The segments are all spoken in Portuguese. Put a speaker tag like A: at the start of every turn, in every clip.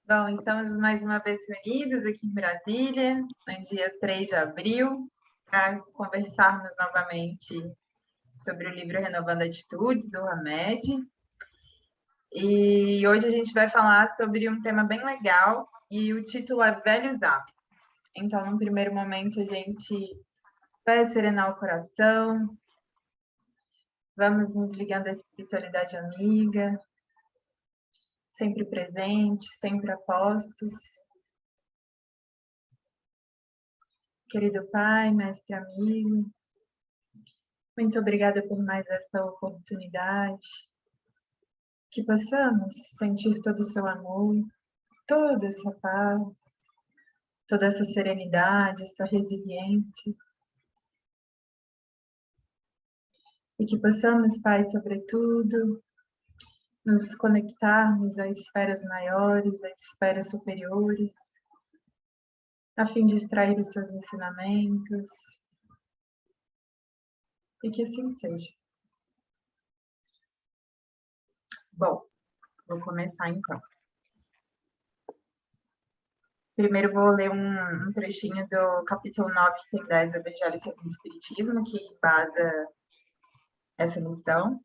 A: Bom, estamos mais uma vez reunidos aqui em Brasília, no dia 3 de abril, para conversarmos novamente sobre o livro Renovando Atitudes, do Hamed. E hoje a gente vai falar sobre um tema bem legal, e o título é Velhos Hábitos. Então, no primeiro momento, a gente vai serenar o coração, vamos nos ligando à espiritualidade amiga, sempre presente, sempre a postos. Querido Pai, mestre amigo, muito obrigada por mais esta oportunidade, que possamos sentir todo o seu amor, toda a sua paz, toda essa serenidade, essa resiliência, e que possamos, Pai, sobretudo, nos conectarmos às esferas maiores, às esferas superiores, a fim de extrair os seus ensinamentos, e que assim seja. Bom, vou começar então. Primeiro vou ler um trechinho do capítulo 9, item 10 do Evangelho segundo o Espiritismo, que embasa essa lição,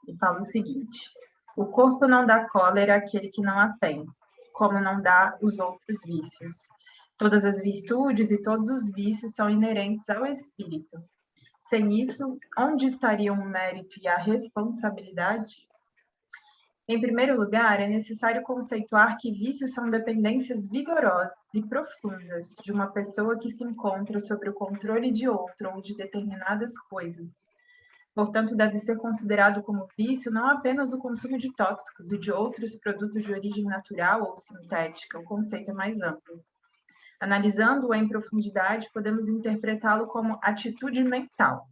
A: e fala o seguinte: o corpo não dá cólera àquele que não a tem, como não dá os outros vícios. Todas as virtudes e todos os vícios são inerentes ao espírito. Sem isso, onde estariam o mérito e a responsabilidade? Em primeiro lugar, é necessário conceituar que vícios são dependências vigorosas e profundas de uma pessoa que se encontra sob o controle de outra ou de determinadas coisas. Portanto, deve ser considerado como vício não apenas o consumo de tóxicos e de outros produtos de origem natural ou sintética, o conceito é mais amplo. Analisando-o em profundidade, podemos interpretá-lo como atitude mental,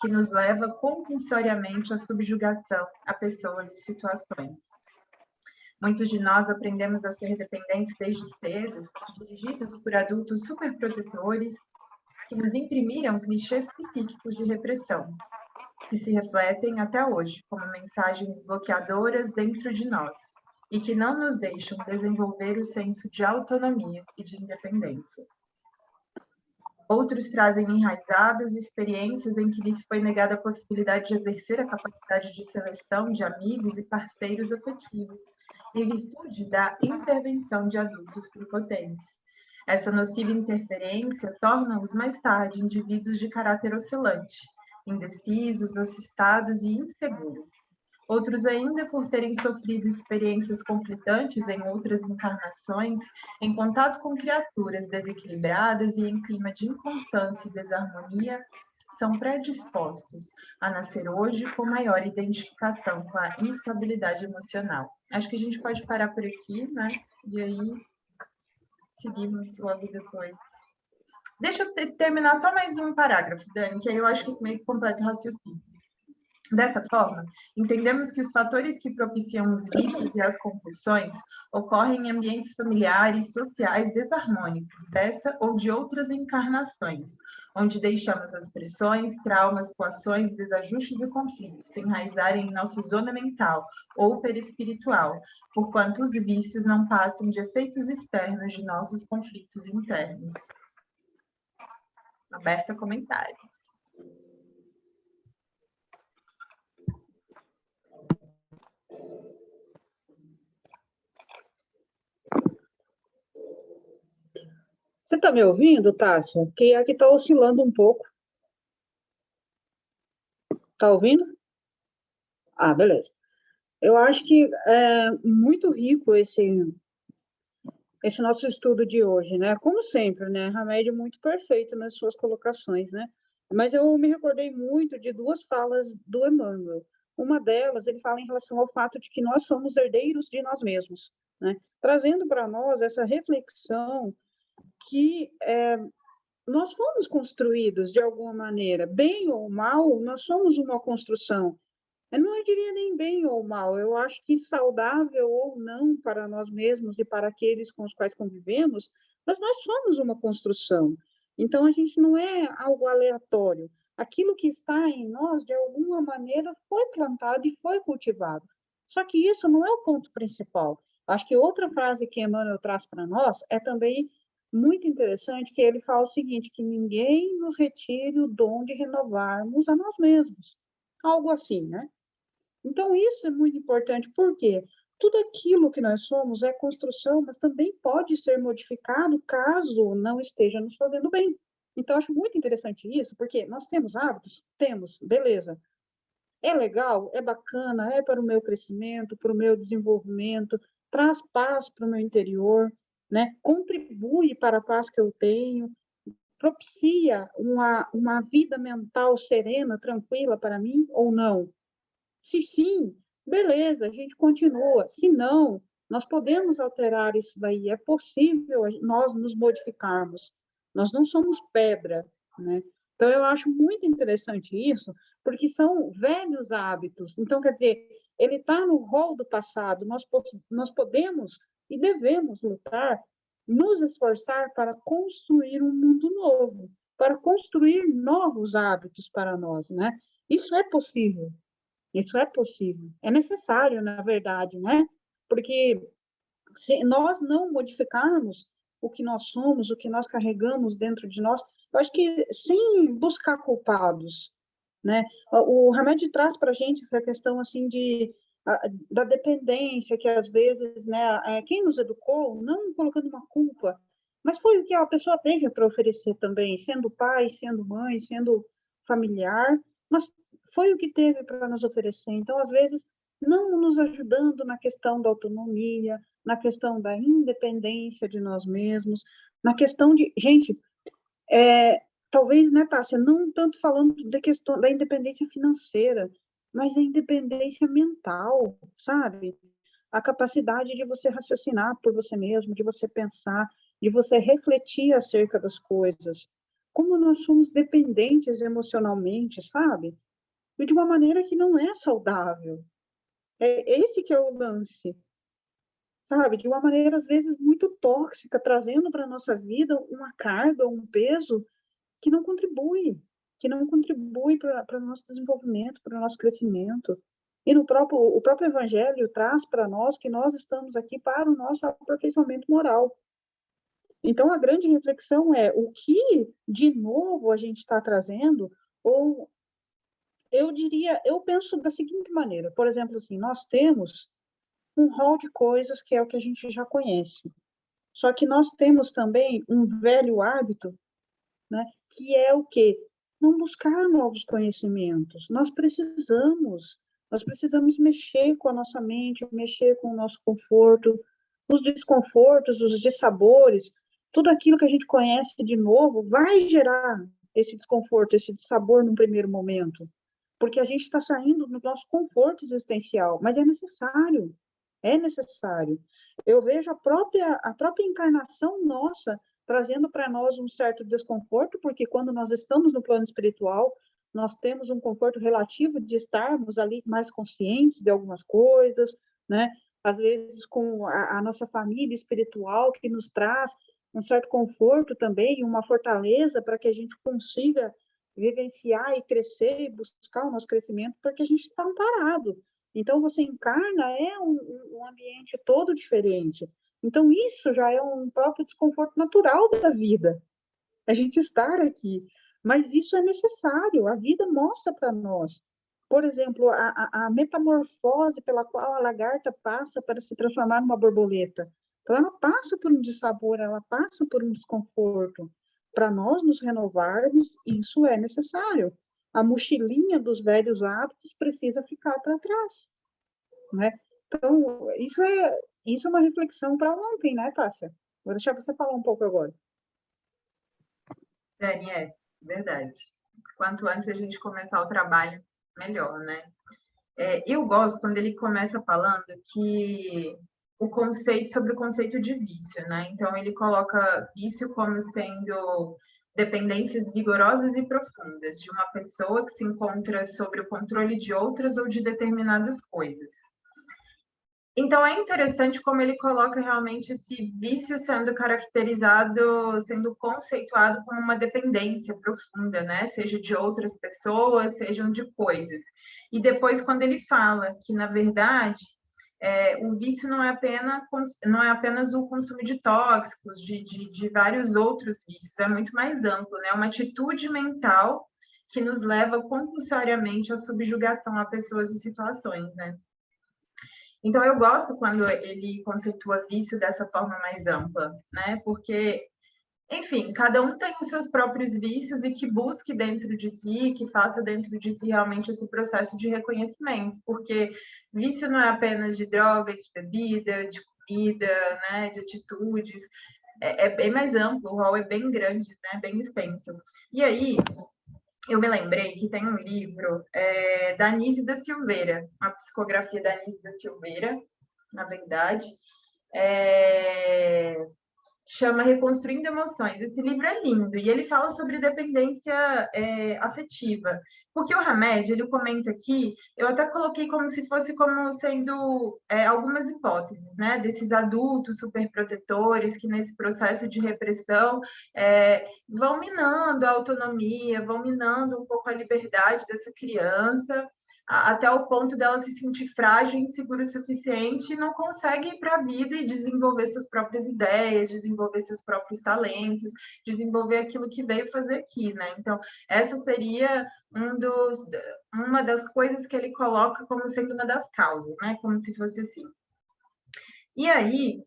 A: que nos leva compulsoriamente à subjugação a pessoas e situações. Muitos de nós aprendemos a ser dependentes desde cedo, dirigidos por adultos superprotetores que nos imprimiram clichês psíquicos de repressão, que se refletem até hoje como mensagens bloqueadoras dentro de nós e que não nos deixam desenvolver o senso de autonomia e de independência. Outros trazem enraizadas experiências em que lhes foi negada a possibilidade de exercer a capacidade de seleção de amigos e parceiros afetivos, em virtude da intervenção de adultos prepotentes. Essa nociva interferência torna-os mais tarde indivíduos de caráter oscilante, indecisos, assustados e inseguros. Outros ainda, por terem sofrido experiências conflitantes em outras encarnações, em contato com criaturas desequilibradas e em clima de inconstância e desarmonia, são predispostos a nascer hoje com maior identificação com a instabilidade emocional. Acho que a gente pode parar por aqui, né? E aí seguimos logo depois. Deixa eu terminar só mais um parágrafo, Dani, que aí eu acho que meio que completa o raciocínio. Dessa forma, entendemos que os fatores que propiciam os vícios e as compulsões ocorrem em ambientes familiares e sociais desarmônicos, dessa ou de outras encarnações, onde deixamos as pressões, traumas, coações, desajustes e conflitos se enraizarem em nossa zona mental ou perispiritual, porquanto os vícios não passam de efeitos externos de nossos conflitos internos. Aberto a comentários.
B: Você está me ouvindo, Tássia? Que aqui está oscilando um pouco. Está ouvindo? Ah, beleza. Eu acho que é muito rico esse nosso estudo de hoje, né? Como sempre, né? Hamed muito perfeito nas suas colocações, né? Mas eu me recordei muito de duas falas do Emmanuel. Uma delas, ele fala em relação ao fato de que nós somos herdeiros de nós mesmos, né? Trazendo para nós essa reflexão que nós fomos construídos de alguma maneira, bem ou mal, nós somos uma construção. Eu não diria nem bem ou mal, eu acho que saudável ou não para nós mesmos e para aqueles com os quais convivemos, mas nós somos uma construção. Então, a gente não é algo aleatório. Aquilo que está em nós, de alguma maneira, foi plantado e foi cultivado. Só que isso não é o ponto principal. Acho que outra frase que Emmanuel traz para nós é também muito interessante, que ele fala o seguinte, que ninguém nos retire o dom de renovarmos a nós mesmos. Algo assim, né? Então, isso é muito importante, porque tudo aquilo que nós somos é construção, mas também pode ser modificado caso não esteja nos fazendo bem. Então, acho muito interessante isso, porque nós temos hábitos? Temos, beleza. É legal, é bacana, é para o meu crescimento, para o meu desenvolvimento, traz paz para o meu interior, né? Contribui para a paz que eu tenho, propicia uma vida mental serena, tranquila para mim ou não? Se sim, beleza, a gente continua. Se não, nós podemos alterar isso daí. É possível nós nos modificarmos. Nós não somos pedra, né? Então, eu acho muito interessante isso, porque são velhos hábitos. Então, quer dizer, ele está no rol do passado. Nós podemos e devemos lutar, nos esforçar para construir um mundo novo, para construir novos hábitos para nós, né? Isso é possível. Isso é possível. É necessário, na verdade, né? Porque se nós não modificarmos o que nós somos, o que nós carregamos dentro de nós, eu acho que sem buscar culpados, né? O remédio traz para a gente essa questão assim da dependência que às vezes, né? Quem nos educou, não colocando uma culpa, mas foi o que a pessoa teve para oferecer também, sendo pai, sendo mãe, sendo familiar, mas foi o que teve para nos oferecer. Então, às vezes, não nos ajudando na questão da autonomia, na questão da independência de nós mesmos, na questão de, gente, talvez, né, Tássia, não tanto falando da questão da independência financeira, mas da independência mental, sabe? A capacidade de você raciocinar por você mesmo, de você pensar, de você refletir acerca das coisas. Como nós somos dependentes emocionalmente, sabe? E de uma maneira que não é saudável. É esse que é o lance, sabe? De uma maneira, às vezes, muito tóxica, trazendo para a nossa vida uma carga, um peso que não contribui para o nosso desenvolvimento, para o nosso crescimento. E o próprio Evangelho traz para nós que nós estamos aqui para o nosso aperfeiçoamento moral. Então, a grande reflexão é o que, de novo, a gente está trazendo, ou eu penso da seguinte maneira, por exemplo, assim, nós temos um rol de coisas que é o que a gente já conhece. Só que nós temos também um velho hábito, né, que é o quê? Não buscar novos conhecimentos. Nós precisamos mexer com a nossa mente, mexer com o nosso conforto, os desconfortos, os dissabores, tudo aquilo que a gente conhece de novo vai gerar esse desconforto, esse dissabor num primeiro momento, porque a gente está saindo do nosso conforto existencial, mas é necessário, é necessário. Eu vejo a própria encarnação nossa trazendo para nós um certo desconforto, porque quando nós estamos no plano espiritual, nós temos um conforto relativo de estarmos ali mais conscientes de algumas coisas, né? Às vezes com a nossa família espiritual que nos traz um certo conforto também, uma fortaleza para que a gente consiga vivenciar e crescer e buscar o nosso crescimento, porque a gente está amparado. Então, você encarna, é um ambiente todo diferente. Então, isso já é um próprio desconforto natural da vida, a gente estar aqui. Mas isso é necessário, a vida mostra para nós. Por exemplo, a metamorfose pela qual a lagarta passa para se transformar numa borboleta. Então, ela passa por um dissabor, ela passa por um desconforto. Para nós nos renovarmos, isso é necessário. A mochilinha dos velhos hábitos precisa ficar para trás, né? Então, isso é uma reflexão para ontem, né, Tássia? Vou deixar você falar um pouco agora.
A: Dani, verdade. Quanto antes a gente começar o trabalho, melhor, né? Eu gosto quando ele começa falando que sobre o conceito de vício, né? Então ele coloca vício como sendo dependências vigorosas e profundas de uma pessoa que se encontra sob o controle de outras ou de determinadas coisas. Então, é interessante como ele coloca realmente esse vício sendo caracterizado, sendo conceituado como uma dependência profunda, né? Seja de outras pessoas, sejam de coisas. E depois, quando ele fala que, na verdade, o vício não é apenas o consumo de tóxicos, de vários outros vícios, é muito mais amplo, né? Uma atitude mental que nos leva compulsoriamente à subjugação a pessoas e situações, né? Então, eu gosto quando ele conceitua vício dessa forma mais ampla, né? Porque, enfim, cada um tem os seus próprios vícios e que busque dentro de si, que faça dentro de si realmente esse processo de reconhecimento, porque vício não é apenas de droga, de bebida, de comida, né? De atitudes, é bem mais amplo, o rol é bem grande, né? Bem extenso. E aí, eu me lembrei que tem um livro da Anísia da Silveira, uma psicografia da Anísia da Silveira, na verdade, chama Reconstruindo Emoções. Esse livro é lindo e ele fala sobre dependência afetiva. Porque o Hamed, ele comenta aqui, eu até coloquei como se fosse como sendo algumas hipóteses, né? Desses adultos superprotetores que nesse processo de repressão vão minando a autonomia, vão minando um pouco a liberdade dessa criança, até o ponto dela se sentir frágil e insegura o suficiente e não consegue ir para a vida e desenvolver suas próprias ideias, desenvolver seus próprios talentos, desenvolver aquilo que veio fazer aqui, né? Então, essa seria uma das coisas que ele coloca como sendo uma das causas, né? Como se fosse assim. E aí,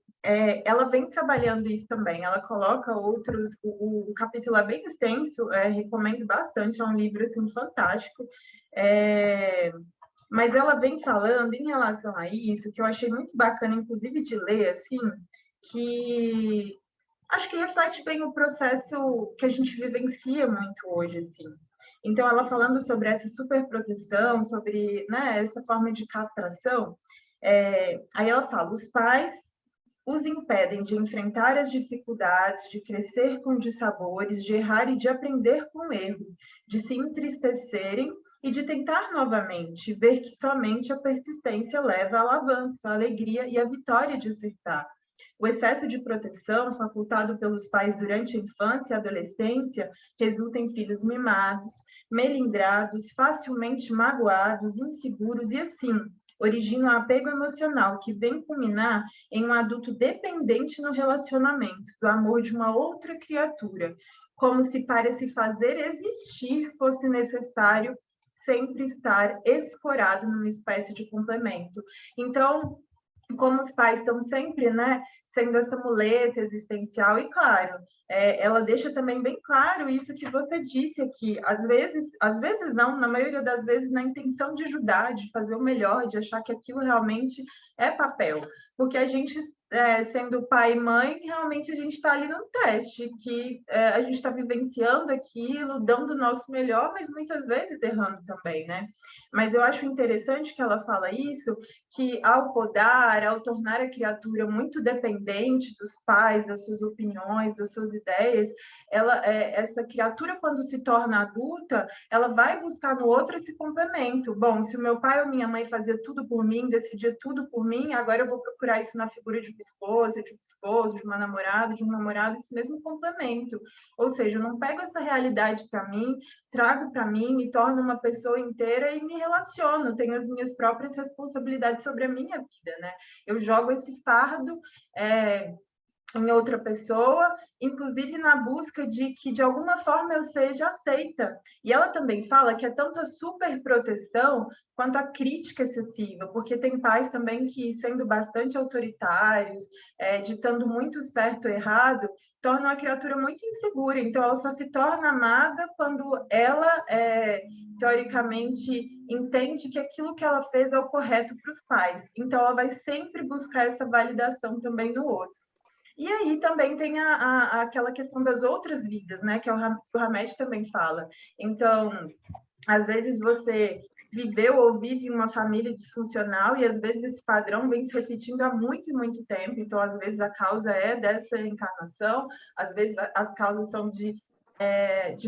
A: ela vem trabalhando isso também, ela coloca outros, o capítulo é bem extenso, recomendo bastante, é um livro assim, fantástico, mas ela vem falando em relação a isso, que eu achei muito bacana, inclusive de ler, assim, que acho que reflete bem o processo que a gente vivencia muito hoje, assim. Então, ela falando sobre essa superproteção, sobre, né, essa forma de castração, aí ela fala, os pais os impedem de enfrentar as dificuldades, de crescer com dissabores, de errar e de aprender com o erro, de se entristecerem e de tentar novamente, ver que somente a persistência leva ao avanço, à alegria e à vitória de acertar. O excesso de proteção, facultado pelos pais durante a infância e adolescência, resulta em filhos mimados, melindrados, facilmente magoados, inseguros e, assim, origina um apego emocional que vem culminar em um adulto dependente no relacionamento, do amor de uma outra criatura, como se para se fazer existir fosse necessário sempre estar escorado numa espécie de complemento. Então, como os pais estão sempre, né, sendo essa muleta existencial, e claro, ela deixa também bem claro isso que você disse aqui, às vezes não, na maioria das vezes, na intenção de ajudar, de fazer o melhor, de achar que aquilo realmente é papel, porque a gente, sendo pai e mãe, realmente a gente está ali num teste, que a gente está vivenciando aquilo, dando o nosso melhor, mas muitas vezes errando também, né? Mas eu acho interessante que ela fala isso, que ao podar, ao tornar a criatura muito dependente dos pais, das suas opiniões, das suas ideias, essa criatura, quando se torna adulta, ela vai buscar no outro esse complemento. Bom, se o meu pai ou minha mãe fazia tudo por mim, decidia tudo por mim, agora eu vou procurar isso na figura de uma esposa, de um esposo, de uma namorada, de um namorado, esse mesmo complemento. Ou seja, eu não pego essa realidade para mim, trago para mim, me torno uma pessoa inteira e me relaciono, tenho as minhas próprias responsabilidades sobre a minha vida, né? Eu jogo esse fardo em outra pessoa, inclusive na busca de que, de alguma forma, eu seja aceita. E ela também fala que é tanto a superproteção quanto a crítica excessiva, porque tem pais também que, sendo bastante autoritários, ditando muito certo ou errado, tornam a criatura muito insegura. Então, ela só se torna amada quando ela, teoricamente, entende que aquilo que ela fez é o correto para os pais. Então, ela vai sempre buscar essa validação também no outro. E aí também tem aquela questão das outras vidas, né? Que o Hamed também fala. Então, às vezes você viveu ou vive em uma família disfuncional e às vezes esse padrão vem se repetindo há muito e muito tempo. Então, às vezes a causa é dessa encarnação, às vezes as causas são de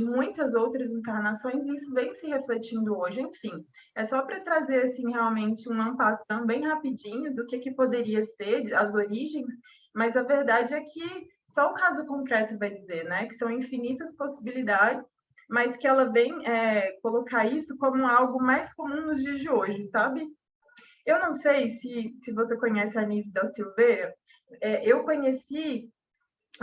A: muitas outras encarnações e isso vem se refletindo hoje. Enfim, é só para trazer assim realmente um ampassão bem rapidinho do que poderia ser as origens, mas a verdade é que só o caso concreto vai dizer, né? Que são infinitas possibilidades, mas que ela vem colocar isso como algo mais comum nos dias de hoje, sabe? Eu não sei se você conhece a Anísio da Silveira. Eu conheci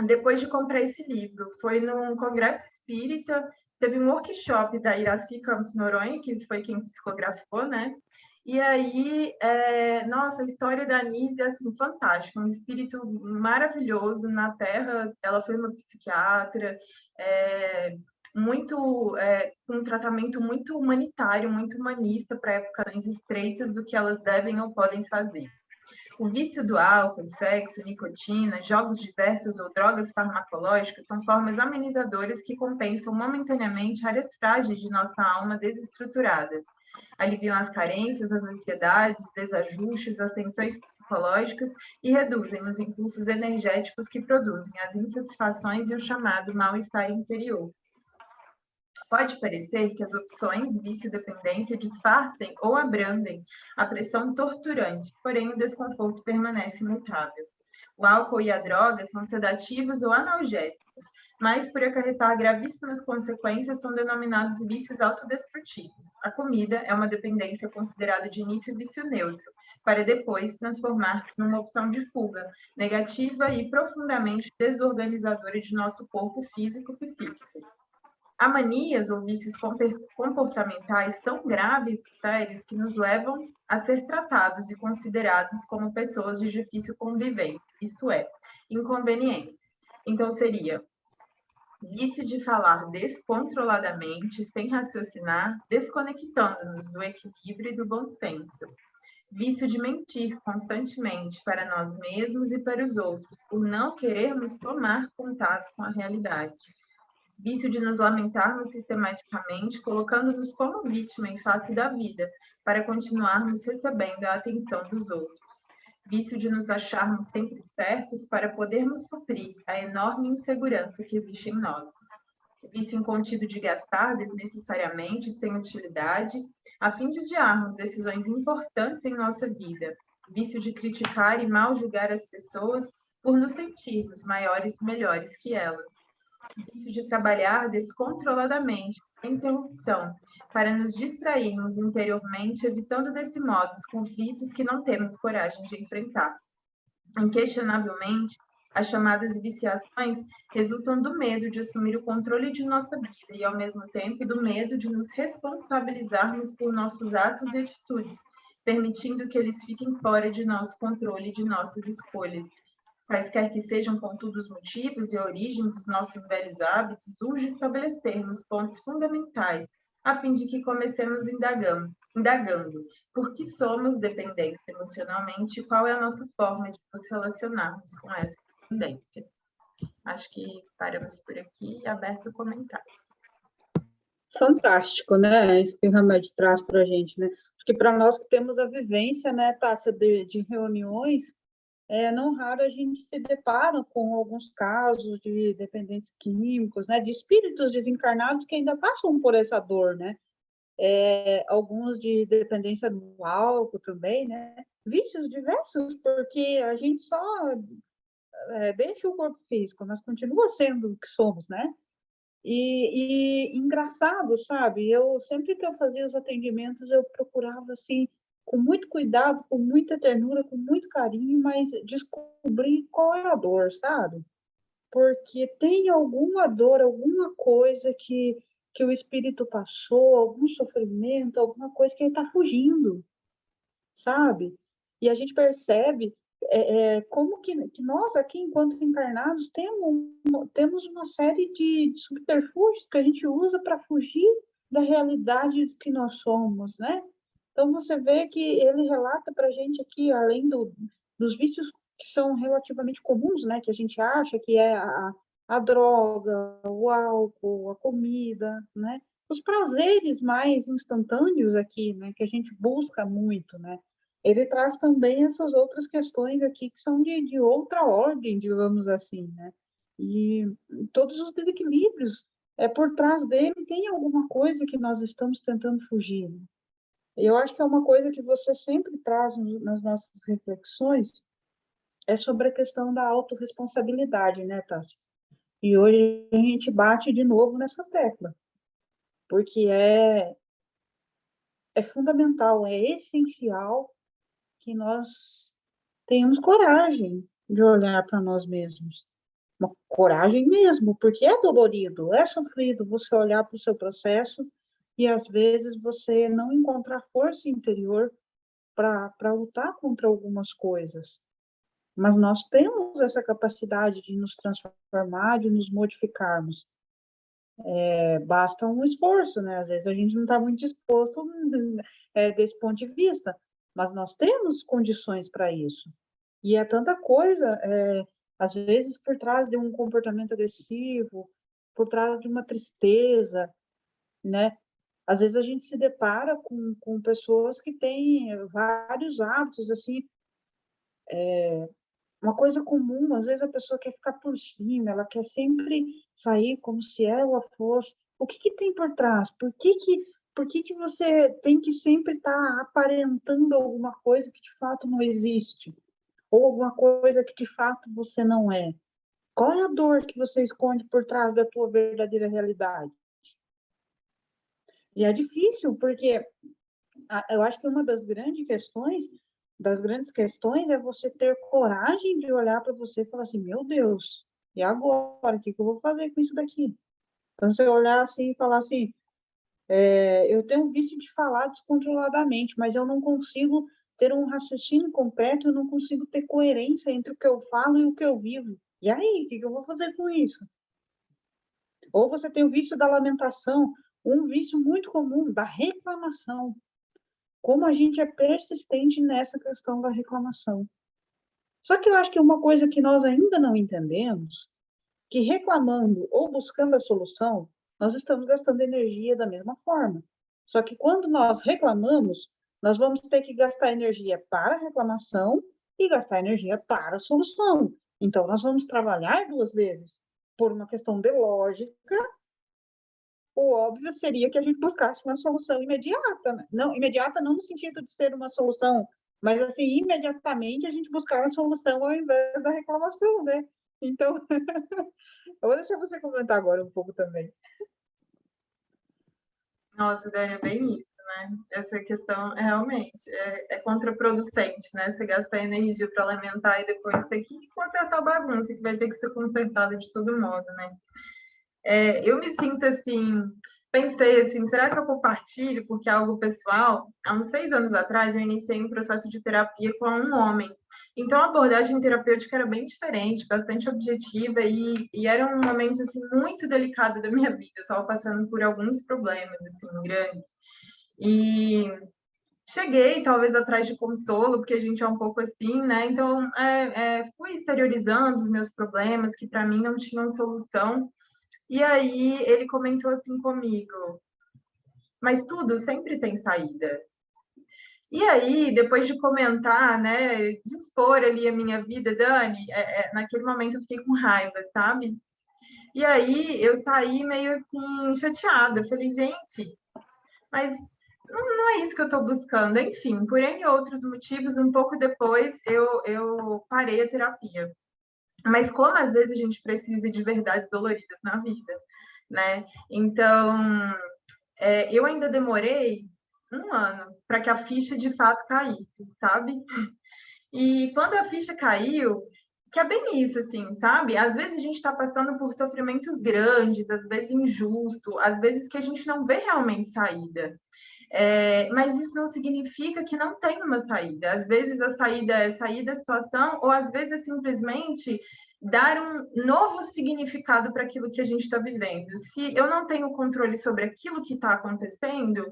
A: depois de comprar esse livro. Foi num congresso espírita, teve um workshop da Iraci Campos Noronha, que foi quem psicografou, né? E aí, nossa, a história da Anísia é assim, fantástica, um espírito maravilhoso na Terra. Ela foi uma psiquiatra, com um tratamento muito humanitário, muito humanista para épocas estreitas do que elas devem ou podem fazer. O vício do álcool, sexo, nicotina, jogos diversos ou drogas farmacológicas são formas amenizadoras que compensam momentaneamente áreas frágeis de nossa alma desestruturada. Aliviam as carências, as ansiedades, os desajustes, as tensões psicológicas e reduzem os impulsos energéticos que produzem as insatisfações e o chamado mal-estar interior. Pode parecer que as opções vício-dependência disfarcem ou abrandem a pressão torturante, porém o desconforto permanece imutável. O álcool e a droga são sedativos ou analgésicos, mas por acarretar gravíssimas consequências são denominados vícios autodestrutivos. A comida é uma dependência considerada de início vício neutro, para depois transformar-se numa opção de fuga, negativa e profundamente desorganizadora de nosso corpo físico-psíquico. Há manias ou vícios comportamentais tão graves e sérios que nos levam a ser tratados e considerados como pessoas de difícil convivência, isto é, inconvenientes. Então, seria vício de falar descontroladamente, sem raciocinar, desconectando-nos do equilíbrio e do bom senso. Vício de mentir constantemente para nós mesmos e para os outros, por não querermos tomar contato com a realidade. Vício de nos lamentarmos sistematicamente, colocando-nos como vítima em face da vida, para continuarmos recebendo a atenção dos outros. Vício de nos acharmos sempre certos para podermos suprir a enorme insegurança que existe em nós. Vício incontido de gastar desnecessariamente, sem utilidade, a fim de adiarmos decisões importantes em nossa vida. Vício de criticar e mal julgar as pessoas por nos sentirmos maiores e melhores que elas. Vício de trabalhar descontroladamente, sem interrupção, para nos distrairmos interiormente, evitando desse modo os conflitos que não temos coragem de enfrentar. Inquestionavelmente, as chamadas viciações resultam do medo de assumir o controle de nossa vida e, ao mesmo tempo, do medo de nos responsabilizarmos por nossos atos e atitudes, permitindo que eles fiquem fora de nosso controle e de nossas escolhas. Quaisquer que sejam, contudo, os motivos e a origem dos nossos velhos hábitos, urge estabelecermos pontos fundamentais, a fim de que comecemos indagando por que somos dependentes emocionalmente e qual é a nossa forma de nos relacionarmos com essa dependência. Acho que paramos por aqui e aberto comentários.
B: Fantástico, né? Isso que o Hamed traz para a gente, né? Acho que para nós que temos a vivência, né, Tássia, de reuniões, não raro a gente se depara com alguns casos de dependentes químicos, né, de espíritos desencarnados que ainda passam por essa dor, né? Alguns de dependência do álcool também, né? Vícios diversos, porque a gente só deixa o corpo físico, mas continua sendo o que somos, né? E engraçado, sabe? Eu sempre que eu fazia os atendimentos, eu procurava assim com muito cuidado, com muita ternura, com muito carinho, mas descobrir qual é a dor, sabe? Porque tem alguma dor, alguma coisa que o espírito passou, algum sofrimento, alguma coisa que ele está fugindo, sabe? E a gente percebe como que nós aqui, enquanto encarnados, temos uma série de subterfúgios que a gente usa para fugir da realidade que nós somos, né? Então, você vê que ele relata para a gente aqui, além dos vícios que são relativamente comuns, né? Que a gente acha que é a droga, o álcool, a comida, né? Os prazeres mais instantâneos aqui, né? Que a gente busca muito, né? Ele traz também essas outras questões aqui que são de outra ordem, digamos assim, né? E todos os desequilíbrios, por trás dele tem alguma coisa que nós estamos tentando fugir, né? Eu acho que é uma coisa que você sempre traz nas nossas reflexões, é sobre a questão da autorresponsabilidade, né, Tássia? E hoje a gente bate de novo nessa tecla, porque é fundamental, é essencial que nós tenhamos coragem de olhar para nós mesmos. Uma coragem mesmo, porque é dolorido, é sofrido você olhar para o seu processo e às vezes você não encontrar força interior para lutar contra algumas coisas. Mas nós temos essa capacidade de nos transformar, de nos modificarmos. Basta um esforço, né? Às vezes a gente não está muito disposto desse ponto de vista, mas nós temos condições para isso. E é tanta coisa, às vezes por trás de um comportamento agressivo, por trás de uma tristeza, né? Às vezes a gente se depara com pessoas que têm vários hábitos, assim, uma coisa comum, às vezes a pessoa quer ficar por cima, ela quer sempre sair como se ela fosse. O que que tem por trás? Por que que você tem que sempre estar aparentando alguma coisa que de fato não existe? Ou alguma coisa que de fato você não é? Qual é a dor que você esconde por trás da tua verdadeira realidade? E é difícil, porque eu acho que uma das grandes questões é você ter coragem de olhar para você e falar assim, meu Deus, e agora? O que que eu vou fazer com isso daqui? Então, você olhar assim e falar assim, eu tenho um vício de falar descontroladamente, mas eu não consigo ter um raciocínio completo, eu não consigo ter coerência entre o que eu falo e o que eu vivo. E aí, o que que eu vou fazer com isso? Ou você tem o vício da lamentação, um vício muito comum, da reclamação. Como a gente é persistente nessa questão da reclamação. Só que eu acho que uma coisa que nós ainda não entendemos, que reclamando ou buscando a solução, nós estamos gastando energia da mesma forma. Só que quando nós reclamamos, nós vamos ter que gastar energia para a reclamação e gastar energia para a solução. Então, nós vamos trabalhar duas vezes. Por uma questão de lógica, o óbvio seria que a gente buscasse uma solução imediata. Né? Não, imediata não no sentido de ser uma solução, mas assim, imediatamente a gente buscar a solução ao invés da reclamação, né? Então, eu vou deixar você comentar agora um pouco também.
A: Nossa, Dani, é bem isso, né? Essa questão realmente é contraproducente, né? Você gastar energia para alimentar e depois ter que consertar a bagunça, que vai ter que ser consertada de todo modo, né? Eu me sinto assim, pensei assim, será que eu compartilho porque é algo pessoal? Há uns 6 anos atrás, eu iniciei um processo de terapia com um homem. Então, a abordagem terapêutica era bem diferente, bastante objetiva e era um momento assim muito delicado da minha vida. Eu estava passando por alguns problemas assim grandes e cheguei talvez atrás de consolo, porque a gente é um pouco assim, né? Então, fui exteriorizando os meus problemas que para mim não tinham solução. E aí ele comentou assim comigo, mas tudo sempre tem saída. E aí, depois de comentar, né, de expor ali a minha vida, Dani, naquele momento eu fiquei com raiva, sabe? E aí eu saí meio assim, chateada. Falei, gente, mas não é isso que eu estou buscando. Enfim, por N outros motivos, um pouco depois eu parei a terapia. Mas como às vezes a gente precisa de verdades doloridas na vida, né? Então, eu ainda demorei um ano para que a ficha de fato caísse, sabe? E quando a ficha caiu, que é bem isso, assim, sabe? Às vezes a gente está passando por sofrimentos grandes, às vezes injusto, às vezes que a gente não vê realmente saída. Mas isso não significa que não tem uma saída. Às vezes a saída é sair da situação, ou às vezes é simplesmente dar um novo significado para aquilo que a gente está vivendo. Se eu não tenho controle sobre aquilo que está acontecendo,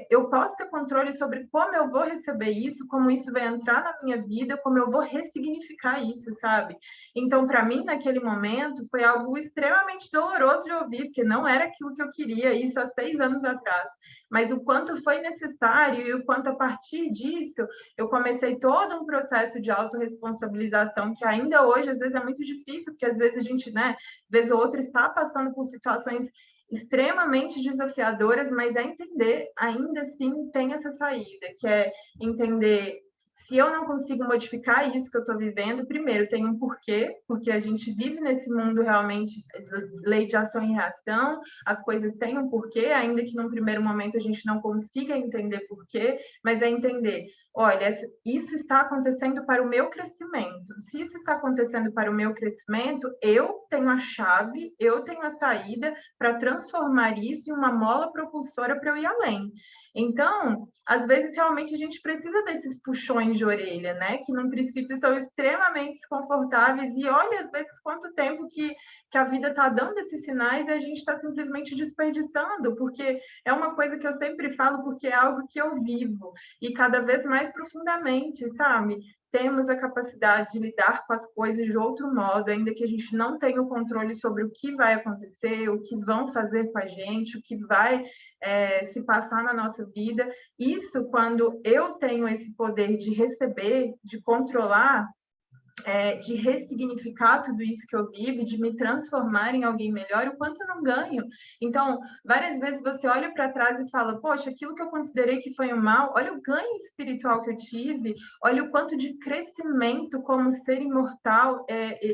A: eu posso ter controle sobre como eu vou receber isso, como isso vai entrar na minha vida, como eu vou ressignificar isso, sabe? Então, para mim, naquele momento, foi algo extremamente doloroso de ouvir, porque não era aquilo que eu queria, isso há 6 anos atrás. Mas o quanto foi necessário e o quanto, a partir disso, eu comecei todo um processo de autorresponsabilização que ainda hoje, às vezes, é muito difícil, porque às vezes a gente, né, vez ou outra, está passando por situações extremamente desafiadoras, mas é entender, ainda assim, tem essa saída, que é entender se eu não consigo modificar isso que eu estou vivendo, primeiro, tem um porquê, porque a gente vive nesse mundo realmente lei de ação e reação, as coisas têm um porquê, ainda que num primeiro momento a gente não consiga entender porquê, mas é entender olha, isso está acontecendo para o meu crescimento. Se isso está acontecendo para o meu crescimento, eu tenho a chave, eu tenho a saída para transformar isso em uma mola propulsora para eu ir além. Então, às vezes, realmente, a gente precisa desses puxões de orelha, né? Que, no princípio, são extremamente desconfortáveis. E olha, às vezes, quanto tempo que a vida está dando esses sinais e a gente está simplesmente desperdiçando, porque é uma coisa que eu sempre falo, porque é algo que eu vivo e cada vez mais profundamente, sabe? Temos a capacidade de lidar com as coisas de outro modo, ainda que a gente não tenha o controle sobre o que vai acontecer, o que vão fazer com a gente, o que vai se passar na nossa vida. Isso, quando eu tenho esse poder de receber, de controlar, de ressignificar tudo isso que eu vivo, de me transformar em alguém melhor, o quanto eu não ganho. Então, várias vezes você olha para trás e fala, poxa, aquilo que eu considerei que foi um mal, olha o ganho espiritual que eu tive, olha o quanto de crescimento como ser imortal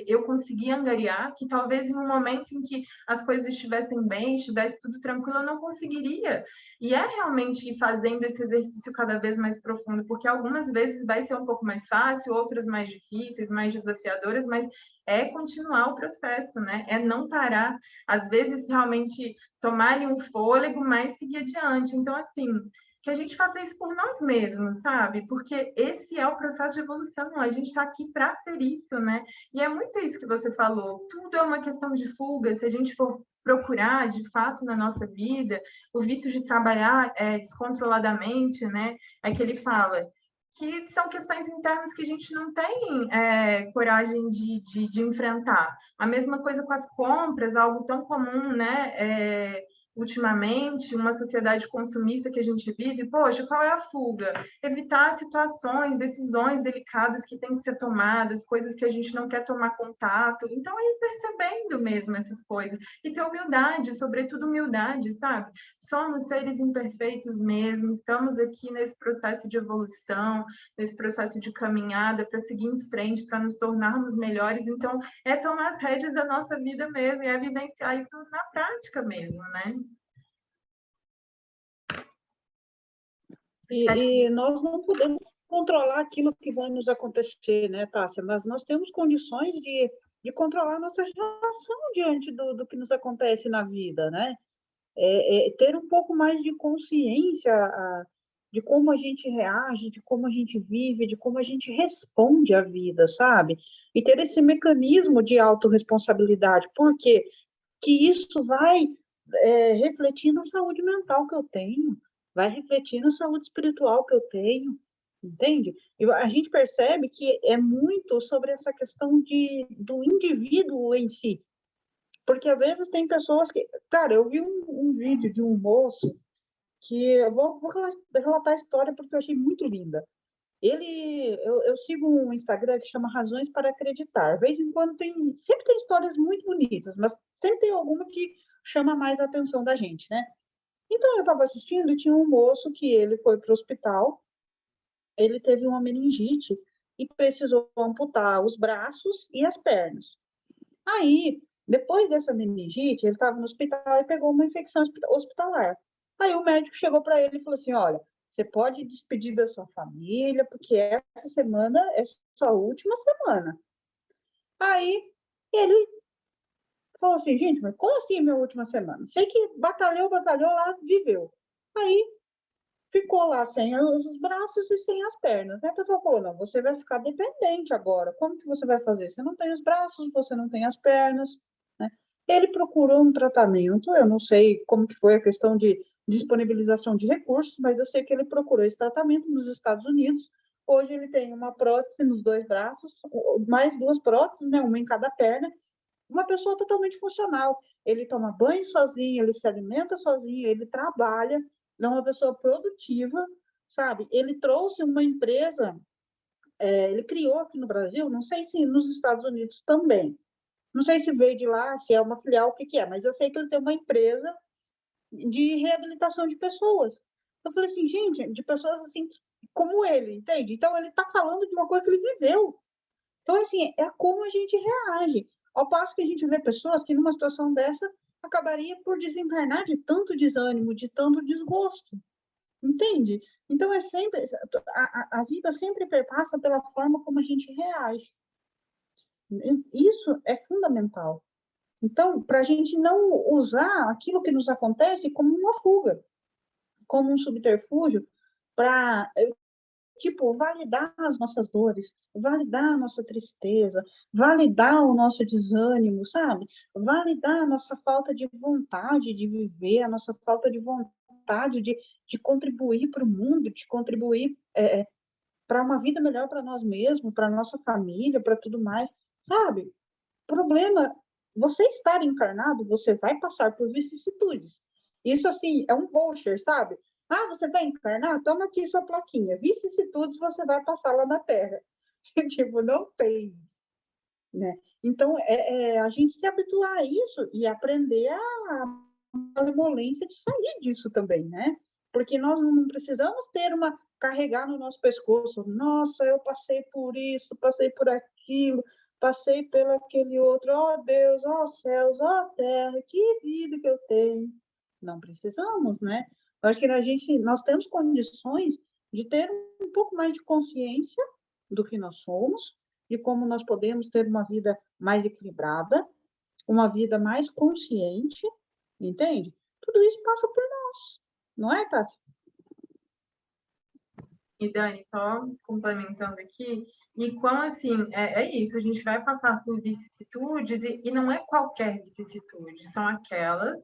A: eu consegui angariar, que talvez em um momento em que as coisas estivessem bem, estivesse tudo tranquilo, eu não conseguiria. E é realmente ir fazendo esse exercício cada vez mais profundo, porque algumas vezes vai ser um pouco mais fácil, outras mais difíceis, mais desafiadoras, mas é continuar o processo, né? É não parar. Às vezes, realmente, tomar ali um fôlego, mas seguir adiante. Então, assim, que a gente faça isso por nós mesmos, sabe? Porque esse é o processo de evolução. A gente está aqui para ser isso, né? E é muito isso que você falou. Tudo é uma questão de fuga. Se a gente for procurar, de fato, na nossa vida, o vício de trabalhar descontroladamente, né? É que ele fala que são questões internas que a gente não tem coragem de enfrentar. A mesma coisa com as compras, algo tão comum, né? Ultimamente, uma sociedade consumista que a gente vive, poxa, qual é a fuga? Evitar situações, decisões delicadas que têm que ser tomadas, coisas que a gente não quer tomar contato. Então, é ir percebendo mesmo essas coisas. E ter humildade, sobretudo humildade, sabe? Somos seres imperfeitos mesmo, estamos aqui nesse processo de evolução, nesse processo de caminhada para seguir em frente, para nos tornarmos melhores. Então, é tomar as rédeas da nossa vida mesmo, e é vivenciar isso na prática mesmo, né?
B: E nós não podemos controlar aquilo que vai nos acontecer, né, Tássia? Mas nós temos condições de controlar nossa relação diante do que nos acontece na vida, né? Ter um pouco mais de consciência de como a gente reage, de como a gente vive, de como a gente responde à vida, sabe? E ter esse mecanismo de autorresponsabilidade, porque que isso vai refletir na saúde mental que eu tenho, vai refletir na saúde espiritual que eu tenho, entende? E a gente percebe que é muito sobre essa questão do indivíduo em si, porque às vezes tem pessoas que... Cara, eu vi um vídeo de um moço que eu vou relatar a história porque eu achei muito linda. Eu sigo um Instagram que chama Razões para Acreditar. De vez em quando sempre tem histórias muito bonitas, mas sempre tem alguma que chama mais a atenção da gente, né? Então eu estava assistindo e tinha um moço que ele foi para o hospital, ele teve uma meningite e precisou amputar os braços e as pernas. Aí, depois dessa meningite, ele estava no hospital e pegou uma infecção hospitalar. Aí o médico chegou para ele e falou assim: olha, você pode despedir da sua família, porque essa semana é sua última semana. Aí ele falou assim: gente, mas como assim minha última semana? Sei que batalhou lá, viveu. Aí ficou lá sem os braços e sem as pernas. Aí a pessoa falou: não, você vai ficar dependente agora. Como que você vai fazer? Você não tem os braços, você não tem as pernas, né? Ele procurou um tratamento, eu não sei como que foi a questão de disponibilização de recursos, mas eu sei que ele procurou esse tratamento nos Estados Unidos. Hoje ele tem uma prótese nos dois braços, mais duas próteses, né, uma em cada perna, uma pessoa totalmente funcional. Ele toma banho sozinho, ele se alimenta sozinho, ele trabalha, é uma pessoa produtiva, sabe? Ele trouxe uma empresa, ele criou aqui no Brasil, não sei se nos Estados Unidos também. Não sei se veio de lá, se é uma filial, o que que é, mas eu sei que ele tem uma empresa de reabilitação de pessoas. Eu falei assim, gente, de pessoas assim como ele, entende? Então ele está falando de uma coisa que ele viveu. Então, assim, é como a gente reage. Ao passo que a gente vê pessoas que, numa situação dessa, acabaria por desencarnar de tanto desânimo, de tanto desgosto. entende? Então, é sempre, a vida sempre perpassa pela forma como a gente reage. Isso é fundamental. Então, para a gente não usar aquilo que nos acontece como uma fuga, como um subterfúgio, para, tipo, validar as nossas dores, validar a nossa tristeza, validar o nosso desânimo, sabe? Validar a nossa falta de vontade de viver, a nossa falta de vontade de contribuir para o mundo, de contribuir para uma vida melhor para nós mesmos, para nossa família, para tudo mais, sabe? Problema, você estar encarnado, você vai passar por vicissitudes. Isso, assim, é um voucher, sabe? Ah, você vai encarnar? Toma aqui sua plaquinha. Vicissitudes você vai passar lá na Terra. Tipo, não tem, né? Então, a gente se habituar a isso e aprender a malemolência de sair disso também, né? Porque nós não precisamos ter carregar no nosso pescoço, nossa, eu passei por isso, passei por aquilo, passei pelo aquele outro, oh Deus, oh céus, oh terra, que vida que eu tenho. Não precisamos, né? Eu acho que nós temos condições de ter um pouco mais de consciência do que nós somos, de como nós podemos ter uma vida mais equilibrada, uma vida mais consciente, entende? Tudo isso passa por nós, não é, Tássia?
A: E Dani, só complementando aqui, e quão assim, isso, a gente vai passar por vicissitudes, e não é qualquer vicissitude, são aquelas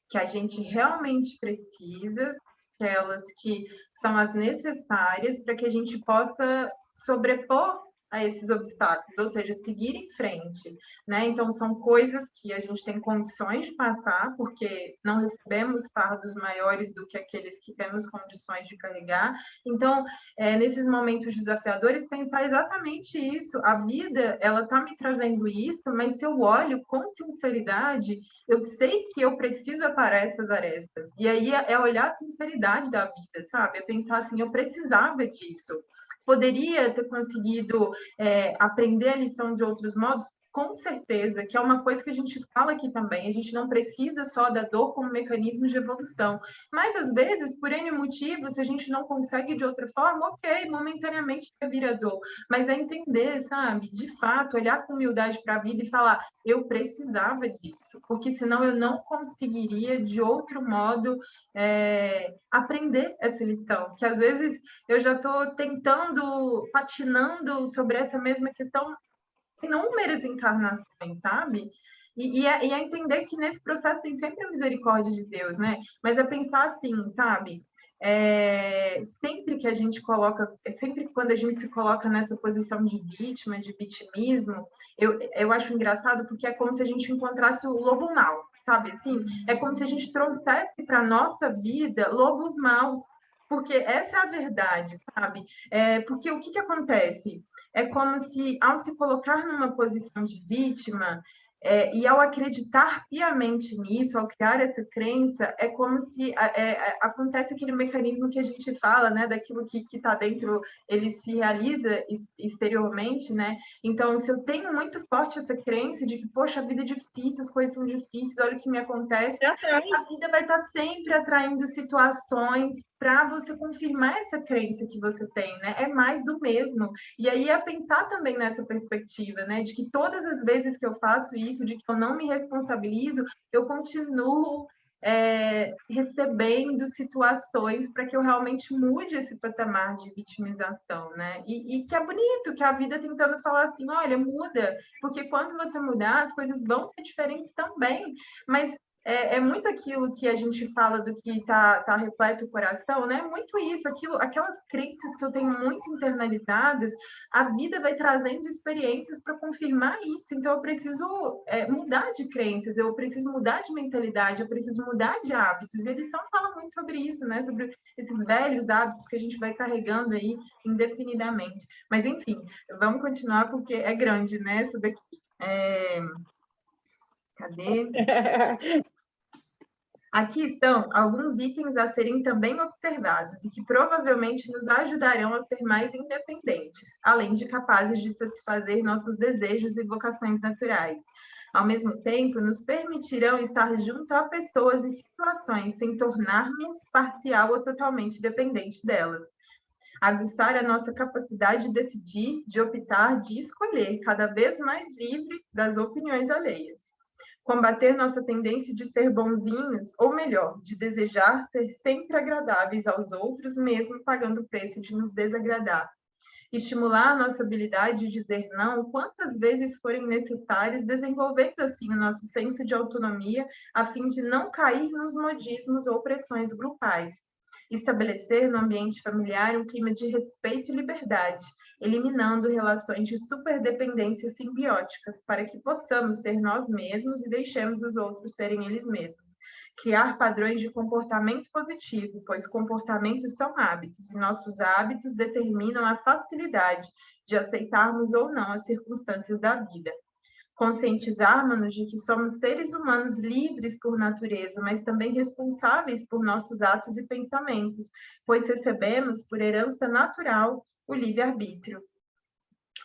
A: que a gente realmente precisa, aquelas que são as necessárias para que a gente possa sobrepor a esses obstáculos, ou seja, seguir em frente, né? Então, são coisas que a gente tem condições de passar, porque não recebemos fardos maiores do que aqueles que temos condições de carregar. Então, nesses momentos desafiadores, pensar exatamente isso. A vida, ela está me trazendo isso, mas se eu olho com sinceridade, eu sei que eu preciso aparar essas arestas. E aí é olhar a sinceridade da vida, sabe? É pensar assim, eu precisava disso. Poderia ter conseguido aprender a lição de outros modos? Com certeza, que é uma coisa que a gente fala aqui também. A gente não precisa só da dor como mecanismo de evolução. Mas, às vezes, por N motivos, se a gente não consegue de outra forma, ok, momentaneamente vira dor. Mas é entender, sabe? De fato, olhar com humildade para a vida e falar: eu precisava disso, porque senão eu não conseguiria, de outro modo, aprender essa lição. Que às vezes eu já estou tentando, patinando sobre essa mesma questão inúmeras encarnações, sabe? E entender que nesse processo tem sempre a misericórdia de Deus, né? Mas é pensar assim, sabe? Sempre que a gente coloca, sempre quando a gente se coloca nessa posição de vítima, de vitimismo, eu acho engraçado porque é como se a gente encontrasse o lobo mau, sabe? Assim, é como se a gente trouxesse para a nossa vida lobos maus, porque essa é a verdade, sabe? Porque o que acontece? É como se, ao se colocar numa posição de vítima, e ao acreditar piamente nisso, ao criar essa crença, é como se acontece aquele mecanismo que a gente fala, né, daquilo que está dentro, ele se realiza exteriormente, né? Então, se eu tenho muito forte essa crença de que, poxa, a vida é difícil, as coisas são difíceis, olha o que me acontece, a vida vai estar sempre atraindo situações para você confirmar essa crença que você tem, né? É mais do mesmo. E aí é pensar também nessa perspectiva, né? De que todas as vezes que eu faço isso, de que eu não me responsabilizo, eu continuo recebendo situações para que eu realmente mude esse patamar de vitimização, né? E que é bonito, que a vida tentando falar assim, olha, muda, porque quando você mudar, as coisas vão ser diferentes também, mas muito aquilo que a gente fala do que tá repleto o coração, né? Muito isso, aquelas crenças que eu tenho muito internalizadas, a vida vai trazendo experiências para confirmar isso. Então, eu preciso mudar de crenças, eu preciso mudar de mentalidade, eu preciso mudar de hábitos. E a lição fala muito sobre isso, né? Sobre esses velhos hábitos que a gente vai carregando aí indefinidamente. Mas, enfim, vamos continuar porque é grande, né? Isso daqui. Cadê? Aqui estão alguns itens a serem também observados e que provavelmente nos ajudarão a ser mais independentes, além de capazes de satisfazer nossos desejos e vocações naturais. Ao mesmo tempo, nos permitirão estar junto a pessoas e situações sem tornarmos parcial ou totalmente dependente delas. Aguçar a nossa capacidade de decidir, de optar, de escolher, cada vez mais livre das opiniões alheias. Combater nossa tendência de ser bonzinhos, ou melhor, de desejar ser sempre agradáveis aos outros, mesmo pagando o preço de nos desagradar. Estimular a nossa habilidade de dizer não quantas vezes forem necessárias, desenvolvendo assim o nosso senso de autonomia, a fim de não cair nos modismos ou pressões grupais. Estabelecer no ambiente familiar um clima de respeito e liberdade, eliminando relações de superdependência simbióticas, para que possamos ser nós mesmos e deixemos os outros serem eles mesmos. Criar padrões de comportamento positivo, pois comportamentos são hábitos, e nossos hábitos determinam a facilidade de aceitarmos ou não as circunstâncias da vida. Conscientizarmos-nos de que somos seres humanos livres por natureza, mas também responsáveis por nossos atos e pensamentos, pois recebemos por herança natural o livre-arbítrio.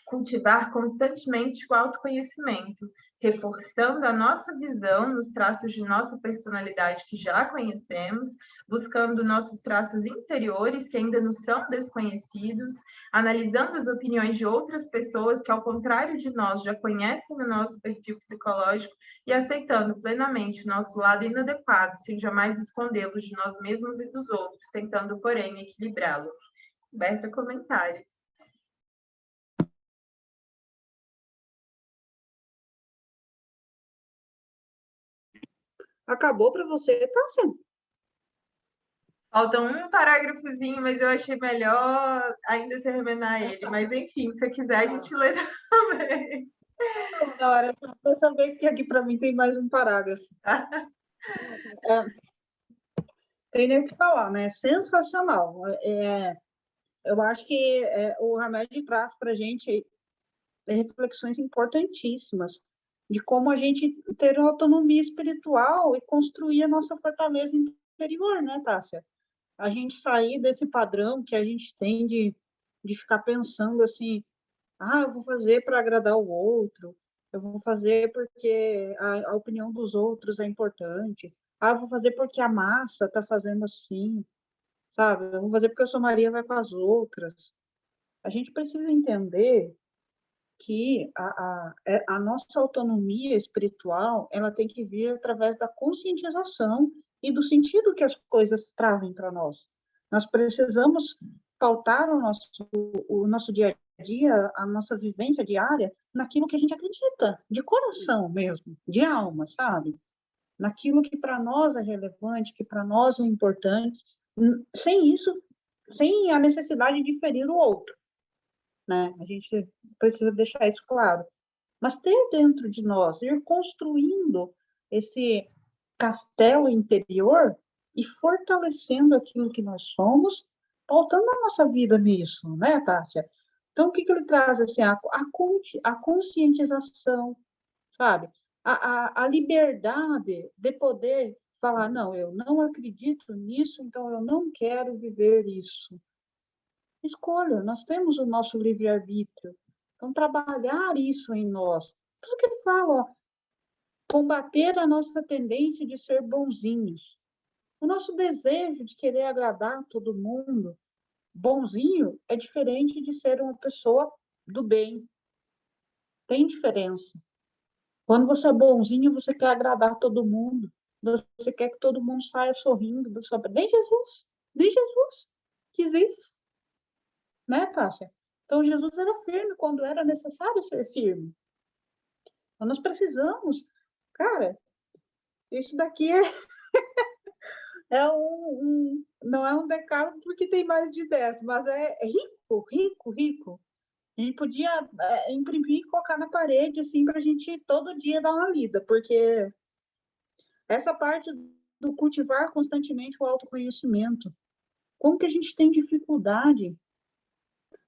A: Cultivar constantemente o autoconhecimento, reforçando a nossa visão nos traços de nossa personalidade que já conhecemos, buscando nossos traços interiores que ainda nos são desconhecidos, analisando as opiniões de outras pessoas que, ao contrário de nós, já conhecem o nosso perfil psicológico e aceitando plenamente o nosso lado inadequado, sem jamais escondê-lo de nós mesmos e dos outros, tentando, porém, equilibrá-lo. Berta, comentários.
B: Acabou para você, tá sendo.
A: Falta um parágrafozinho, mas eu achei melhor ainda terminar ele. Mas, enfim, se quiser, a gente lê também.
B: Não, era só para saber que aqui para mim tem mais um parágrafo. Tem nem o que falar, né? Sensacional. Eu acho que o Hamed traz para a gente reflexões importantíssimas de como a gente ter autonomia espiritual e construir a nossa fortaleza interior, né, Tássia? A gente sair desse padrão que a gente tem de ficar pensando assim, eu vou fazer para agradar o outro, eu vou fazer porque a opinião dos outros é importante, eu vou fazer porque a massa está fazendo assim, sabe? Eu vou fazer porque eu sou Maria, vai com as outras. A gente precisa entender que a nossa autonomia espiritual ela tem que vir através da conscientização e do sentido que as coisas trazem para nós. Nós precisamos pautar o nosso dia a dia, a nossa vivência diária, naquilo que a gente acredita, de coração mesmo, de alma, sabe? Naquilo que para nós é relevante, que para nós é importante, sem isso, sem a necessidade de ferir o outro, né? A gente precisa deixar isso claro. Mas ter dentro de nós, ir construindo esse castelo interior e fortalecendo aquilo que nós somos, pautando a nossa vida nisso, né, Tássia? Então, o que ele traz? Assim, a conscientização, sabe? A liberdade de poder falar, não, eu não acredito nisso, então eu não quero viver isso. Escolha, nós temos o nosso livre-arbítrio. Então, trabalhar isso em nós. Tudo que ele fala, ó, combater a nossa tendência de ser bonzinhos. O nosso desejo de querer agradar todo mundo. Bonzinho é diferente de ser uma pessoa do bem. Tem diferença. Quando você é bonzinho, você quer agradar todo mundo. Você quer que todo mundo saia sorrindo da sua... Nem Jesus quis isso, né, Tássia? Então, Jesus era firme quando era necessário ser firme. Então, nós precisamos, cara, isso daqui não é um decálogo porque tem mais de 10, mas é rico, rico, rico. A gente podia imprimir e colocar na parede, assim, para a gente todo dia dar uma lida, porque essa parte do cultivar constantemente o autoconhecimento, como que a gente tem dificuldade?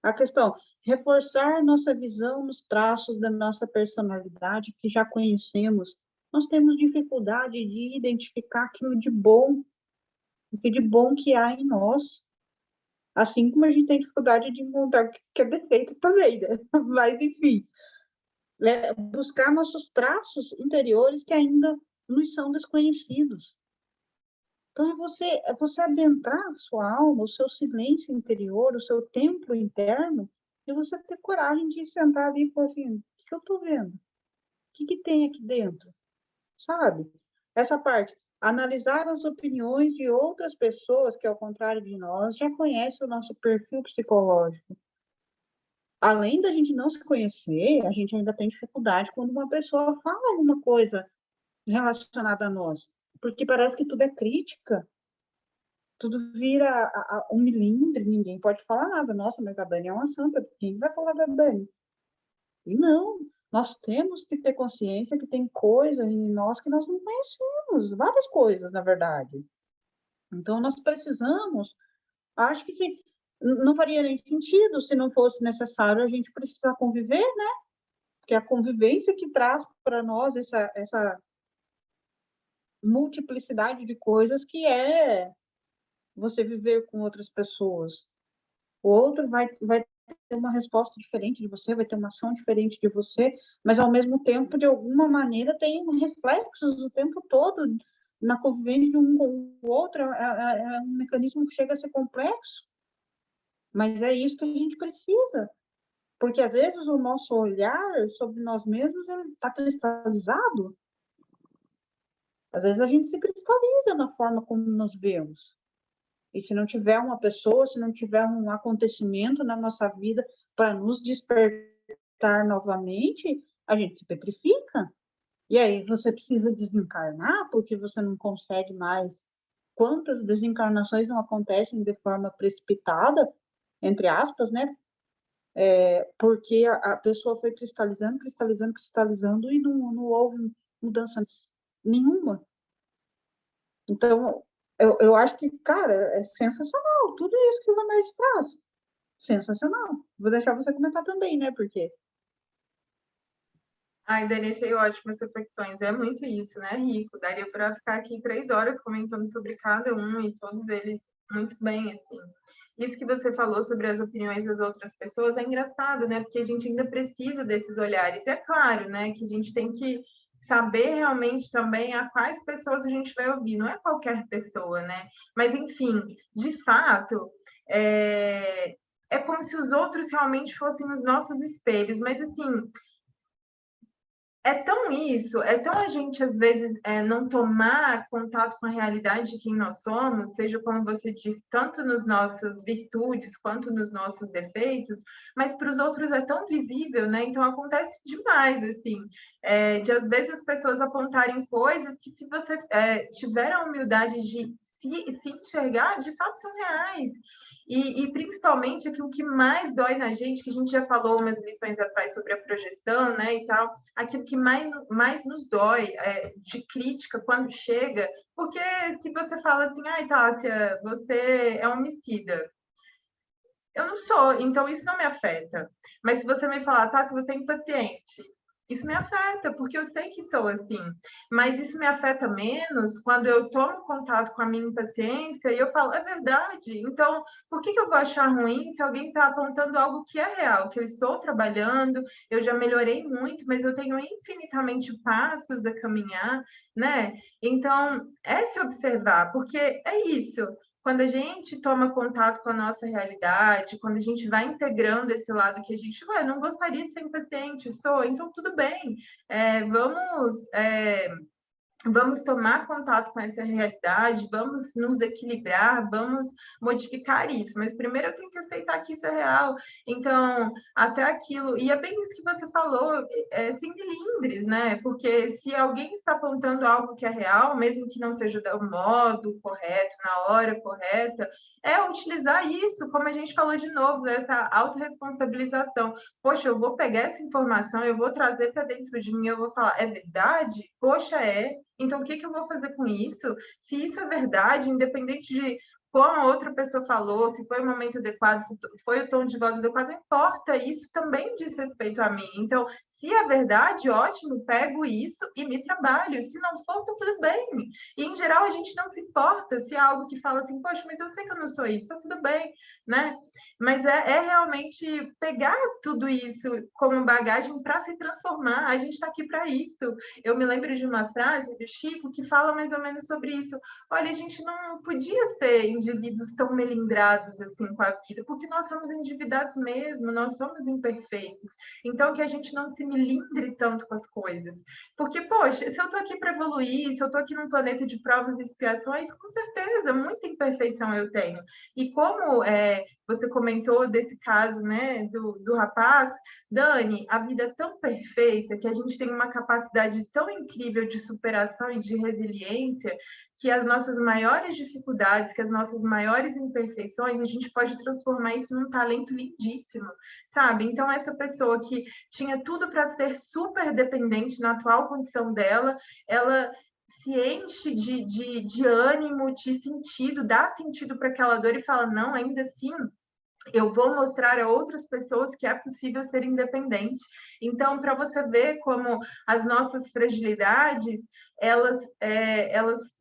B: A questão, reforçar nossa visão nos traços da nossa personalidade que já conhecemos. Nós temos dificuldade de identificar aquilo de bom, o que de bom que há em nós. Assim como a gente tem dificuldade de encontrar o que é defeito também, né? Mas, enfim, buscar nossos traços interiores que ainda nos são desconhecidos. Então, é você adentrar a sua alma, o seu silêncio interior, o seu templo interno, e você ter coragem de sentar ali e falar assim, o que eu estou vendo? O que tem aqui dentro? Sabe? Essa parte, analisar as opiniões de outras pessoas que, ao contrário de nós, já conhecem o nosso perfil psicológico. Além da gente não se conhecer, a gente ainda tem dificuldade quando uma pessoa fala alguma coisa relacionada a nós, porque parece que tudo é crítica, tudo vira um milindre, ninguém pode falar nada. Nossa, mas a Dani é uma santa, quem vai falar da Dani? E não, nós temos que ter consciência que tem coisas em nós que nós não conhecemos, várias coisas, na verdade. Então, nós precisamos, acho que se, não faria nem sentido se não fosse necessário a gente precisar conviver, né? Porque é a convivência que traz para nós essa multiplicidade de coisas que é você viver com outras pessoas. O outro vai ter uma resposta diferente de você, vai ter uma ação diferente de você, mas ao mesmo tempo, de alguma maneira, tem reflexos o tempo todo na convivência de um com o outro. É um mecanismo que chega a ser complexo, mas é isso que a gente precisa, porque às vezes o nosso olhar sobre nós mesmos está cristalizado. Às vezes a gente se cristaliza na forma como nos vemos. E se não tiver uma pessoa, se não tiver um acontecimento na nossa vida para nos despertar novamente, a gente se petrifica. E aí você precisa desencarnar porque você não consegue mais. Quantas desencarnações não acontecem de forma precipitada, entre aspas, né? Porque a pessoa foi cristalizando, cristalizando, cristalizando e não houve mudança nenhuma. Então, eu acho que, cara, é sensacional tudo isso que o Remédio traz. Sensacional. Vou deixar você comentar também, né? Porque
A: Ai, Dani, achei ótimas reflexões. É muito isso, né, Rico? Daria para ficar aqui 3 horas comentando sobre cada um e todos eles muito bem, assim. Isso que você falou sobre as opiniões das outras pessoas é engraçado, né? Porque a gente ainda precisa desses olhares. E é claro, né, que a gente tem que saber realmente também a quais pessoas a gente vai ouvir. Não é qualquer pessoa, né? Mas, enfim, de fato, é como se os outros realmente fossem os nossos espelhos. Mas, assim, é tão isso, é tão a gente, às vezes, não tomar contato com a realidade de quem nós somos, seja como você diz, tanto nos nossas virtudes quanto nos nossos defeitos, mas para os outros é tão visível, né? Então acontece demais, assim, de às vezes as pessoas apontarem coisas que, se você tiver a humildade de se enxergar, de fato são reais. E principalmente aquilo que mais dói na gente, que a gente já falou umas lições atrás sobre a projeção, né, e tal, aquilo que mais nos dói de crítica quando chega, porque se você fala assim, ai, Tássia, você é homicida, eu não sou, então isso não me afeta. Mas se você me falar, Tássia, você é impaciente, isso me afeta, porque eu sei que sou assim. Mas isso me afeta menos quando eu tomo contato com a minha impaciência e eu falo, é verdade. Então, por que eu vou achar ruim se alguém está apontando algo que é real, que eu estou trabalhando, eu já melhorei muito, mas eu tenho infinitamente passos a caminhar, né? Então, é se observar, porque é isso. Quando a gente toma contato com a nossa realidade, quando a gente vai integrando esse lado que a gente, não gostaria de ser impaciente, sou, então tudo bem, vamos tomar contato com essa realidade, vamos nos equilibrar, vamos modificar isso. Mas primeiro eu tenho que aceitar que isso é real. Então, até aquilo. E é bem isso que você falou, sem melindres, né? Porque se alguém está apontando algo que é real, mesmo que não seja do modo correto, na hora correta, é utilizar isso, como a gente falou de novo, essa autorresponsabilização. Poxa, eu vou pegar essa informação, eu vou trazer para dentro de mim, eu vou falar, é verdade? Poxa, é. Então, o que eu vou fazer com isso? Se isso é verdade, independente de como a outra pessoa falou, se foi o momento adequado, se foi o tom de voz adequado, não importa, isso também diz respeito a mim. Então, se é verdade, ótimo, pego isso e me trabalho. Se não for, tá tudo bem. E, em geral, a gente não se importa se é algo que fala assim, poxa, mas eu sei que eu não sou isso, tá tudo bem, né? Mas é realmente pegar tudo isso como bagagem para se transformar. A gente está aqui para isso. Eu me lembro de uma frase do Chico que fala mais ou menos sobre isso. Olha, a gente não podia ser indivíduos tão melindrados assim com a vida, porque nós somos endividados mesmo, nós somos imperfeitos. Então, que a gente não se melindre tanto com as coisas. Porque, poxa, se eu estou aqui para evoluir, se eu estou aqui num planeta de provas e expiações, com certeza, muita imperfeição eu tenho. E como você comentou desse caso, né, do rapaz, Dani, a vida é tão perfeita que a gente tem uma capacidade tão incrível de superação e de resiliência que as nossas maiores dificuldades, que as nossas maiores imperfeições, a gente pode transformar isso num talento lindíssimo, sabe? Então, essa pessoa que tinha tudo para ser super dependente na atual condição dela, ela se enche de ânimo, de sentido, dá sentido para aquela dor e fala, não, ainda assim, eu vou mostrar a outras pessoas que é possível ser independente. Então, para você ver como as nossas fragilidades, elas,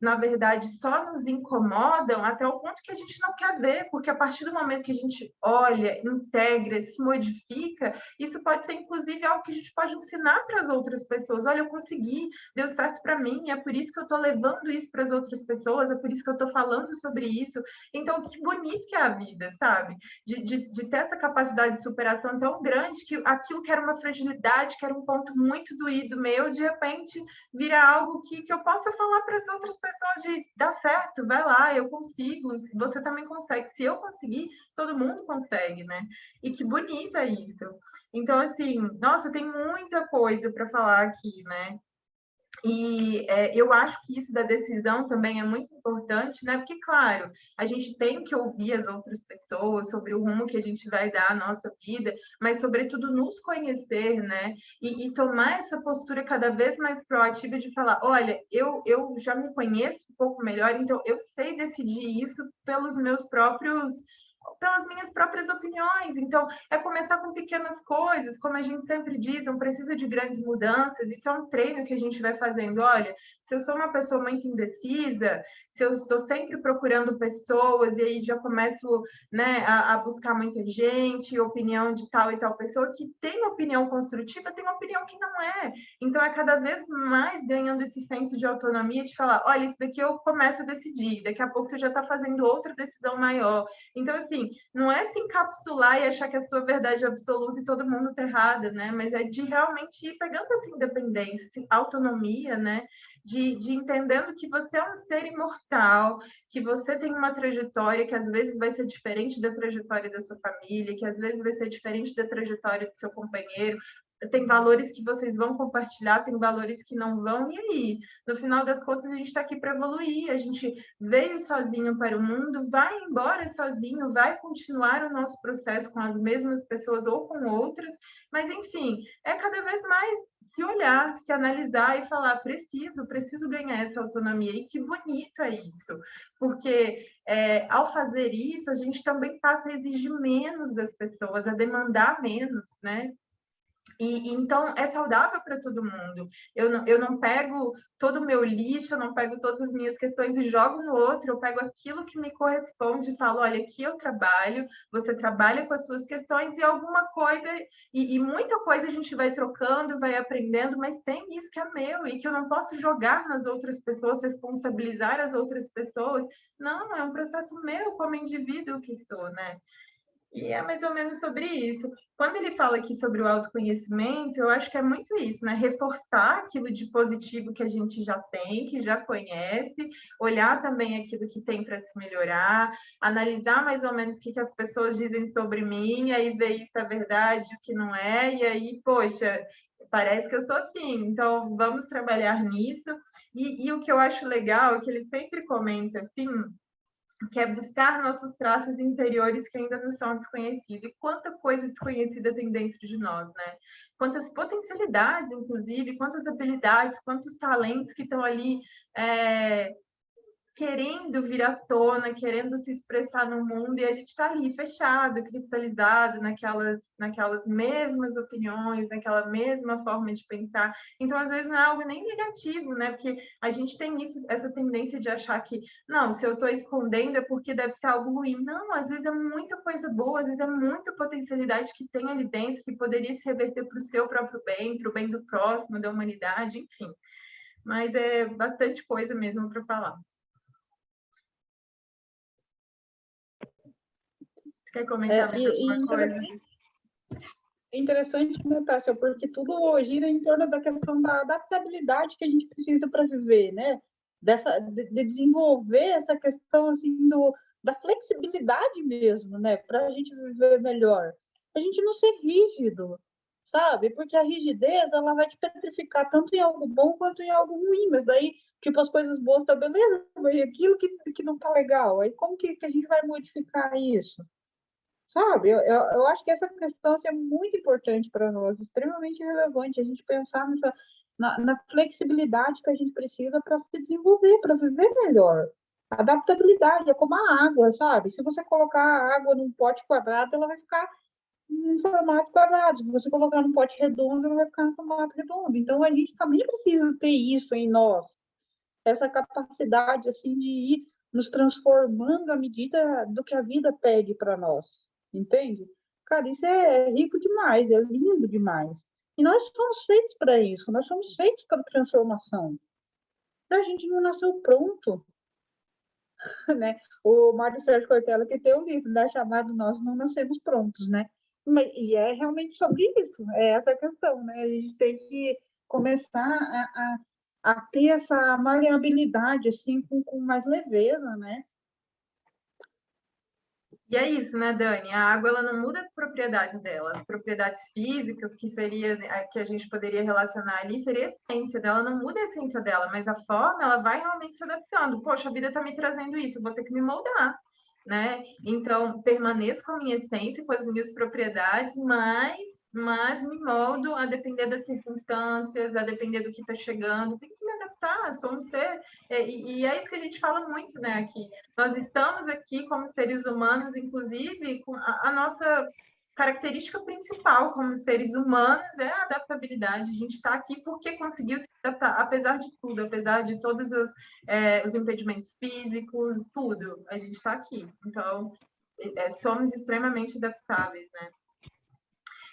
A: na verdade, só nos incomodam até o ponto que a gente não quer ver, porque a partir do momento que a gente olha, integra, se modifica, isso pode ser, inclusive, algo que a gente pode ensinar para as outras pessoas. Olha, eu consegui, deu certo para mim, é por isso que eu estou levando isso para as outras pessoas, é por isso que eu estou falando sobre isso. Então, que bonito que é a vida, sabe? De ter essa capacidade de superação tão grande que aquilo que era uma fragilidade, que era um ponto muito doído meu, de repente vira algo que eu possa falar para as outras pessoas de dá certo, vai lá, eu consigo, você também consegue. Se eu conseguir, todo mundo consegue, né? E que bonito é isso. Então, assim, nossa, tem muita coisa para falar aqui, né? E eu acho que isso da decisão também é muito importante, né? Porque, claro, a gente tem que ouvir as outras pessoas sobre o rumo que a gente vai dar à nossa vida, mas, sobretudo, nos conhecer, né? E tomar essa postura cada vez mais proativa de falar: olha, eu já me conheço um pouco melhor, então eu sei decidir isso pelas minhas próprias opiniões. Então, é começar com pequenas coisas, como a gente sempre diz, não precisa de grandes mudanças, isso é um treino que a gente vai fazendo. Olha, se eu sou uma pessoa muito indecisa, se eu estou sempre procurando pessoas e aí já começo, né, a buscar muita gente, opinião de tal e tal pessoa, que tem opinião construtiva, tem opinião que não é. Então, é cada vez mais ganhando esse senso de autonomia, de falar, olha, isso daqui eu começo a decidir, daqui a pouco você já está fazendo outra decisão maior. Então, assim, não é se encapsular e achar que a sua verdade é absoluta e todo mundo está errado, né? Mas é de realmente ir pegando essa independência, essa autonomia, né? De entendendo que você é um ser imortal, que você tem uma trajetória que às vezes vai ser diferente da trajetória da sua família, que às vezes vai ser diferente da trajetória do seu companheiro. Tem valores que vocês vão compartilhar, tem valores que não vão, e aí? No final das contas, a gente está aqui para evoluir, a gente veio sozinho para o mundo, vai embora sozinho, vai continuar o nosso processo com as mesmas pessoas ou com outras, mas enfim, é cada vez mais se olhar, se analisar e falar, preciso ganhar essa autonomia, e que bonito é isso, porque ao fazer isso, a gente também passa a exigir menos das pessoas, a demandar menos, né? Então, é saudável para todo mundo. Eu não pego todo o meu lixo, eu não pego todas as minhas questões e jogo no outro, eu pego aquilo que me corresponde e falo, olha, aqui eu trabalho, você trabalha com as suas questões e alguma coisa, e muita coisa a gente vai trocando, vai aprendendo, mas tem isso que é meu e que eu não posso jogar nas outras pessoas, responsabilizar as outras pessoas. Não, é um processo meu como indivíduo que sou, né? E é mais ou menos sobre isso. Quando ele fala aqui sobre o autoconhecimento, eu acho que é muito isso, né? Reforçar aquilo de positivo que a gente já tem, que já conhece, olhar também aquilo que tem para se melhorar, analisar mais ou menos o que as pessoas dizem sobre mim, aí ver isso é verdade, o que não é, e aí, poxa, parece que eu sou assim, então vamos trabalhar nisso. E o que eu acho legal é que ele sempre comenta assim que é buscar nossos traços interiores que ainda nos são desconhecidos. E quanta coisa desconhecida tem dentro de nós, né? Quantas potencialidades, inclusive, quantas habilidades, quantos talentos que estão ali querendo vir à tona, querendo se expressar no mundo, e a gente está ali fechado, cristalizado naquelas mesmas opiniões, naquela mesma forma de pensar. Então, às vezes, não é algo nem negativo, né? Porque a gente tem essa tendência de achar que, não, se eu estou escondendo é porque deve ser algo ruim. Não, às vezes é muita coisa boa, às vezes é muita potencialidade que tem ali dentro, que poderia se reverter para o seu próprio bem, para o bem do próximo, da humanidade, enfim. Mas é bastante coisa mesmo para falar. Quer comentar mais alguma coisa?
B: Interessante, né, Tássia? Porque tudo gira em torno da questão da adaptabilidade que a gente precisa para viver, né? De desenvolver essa questão assim, da flexibilidade mesmo, né? Para a gente viver melhor. A gente não ser rígido, sabe? Porque a rigidez, ela vai te petrificar tanto em algo bom quanto em algo ruim. Mas daí, tipo, as coisas boas tá beleza, mas aquilo que não tá legal, aí como que a gente vai modificar isso? Sabe, eu acho que essa questão assim, é muito importante para nós, extremamente relevante, a gente pensar na flexibilidade que a gente precisa para se desenvolver, para viver melhor. Adaptabilidade é como a água, sabe? Se você colocar a água num pote quadrado, ela vai ficar em formato quadrado. Se você colocar num pote redondo, ela vai ficar em formato redondo. Então, a gente também precisa ter isso em nós, essa capacidade assim de ir nos transformando à medida do que a vida pede para nós, entende? Cara, isso é rico demais, é lindo demais. E nós somos feitos para isso, nós somos feitos para transformação. A gente não nasceu pronto, né? O Mário Sérgio Cortella que tem um livro, né, chamado Nós Não Nascemos Prontos, né? E é realmente sobre isso, é essa questão, né? A gente tem que começar a ter essa maleabilidade, assim, com mais leveza, né?
A: E é isso, né, Dani? A água ela não muda as propriedades dela. As propriedades físicas que seria que a gente poderia relacionar ali seria a essência dela, não muda a essência dela, mas a forma ela vai realmente se adaptando. Poxa, a vida está me trazendo isso, vou ter que me moldar, né? Então, permaneço com a minha essência, com as minhas propriedades, mas me moldo a depender das circunstâncias, a depender do que está chegando. Tem que me adaptar, sou um ser. E é isso que a gente fala muito, né, aqui. Nós estamos aqui como seres humanos, inclusive, com a nossa característica principal como seres humanos é a adaptabilidade. A gente está aqui porque conseguiu se adaptar, apesar de tudo, apesar de todos os impedimentos físicos, tudo. A gente está aqui. Então, somos extremamente adaptáveis, né?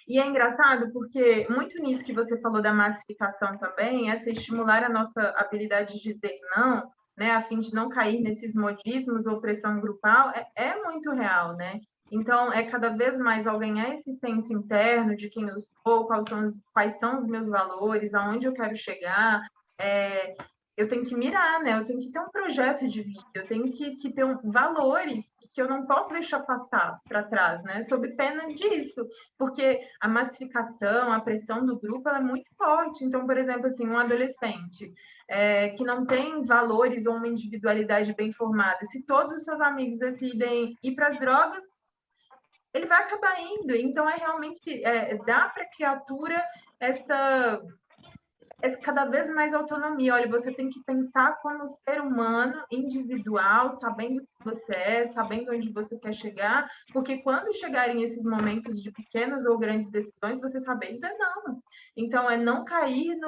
A: E é engraçado porque muito nisso que você falou da massificação também, essa estimular a nossa habilidade de dizer não, né, a fim de não cair nesses modismos ou pressão grupal, é muito real, né? Então, é cada vez mais ao ganhar esse senso interno de quem eu sou, quais são os meus valores, aonde eu quero chegar, eu tenho que mirar, né? Eu tenho que ter um projeto de vida, eu tenho que ter valores que eu não posso deixar passar para trás, né? Sob pena disso, porque a massificação, a pressão do grupo, ela é muito forte. Então, por exemplo, assim, um adolescente que não tem valores ou uma individualidade bem formada, se todos os seus amigos decidem ir para as drogas, ele vai acabar indo. Então, é realmente dar para a criatura essa cada vez mais autonomia. Olha, você tem que pensar como ser humano individual, sabendo que você sabendo onde você quer chegar, porque quando chegarem esses momentos de pequenas ou grandes decisões, você saber dizer não. Então, é não cair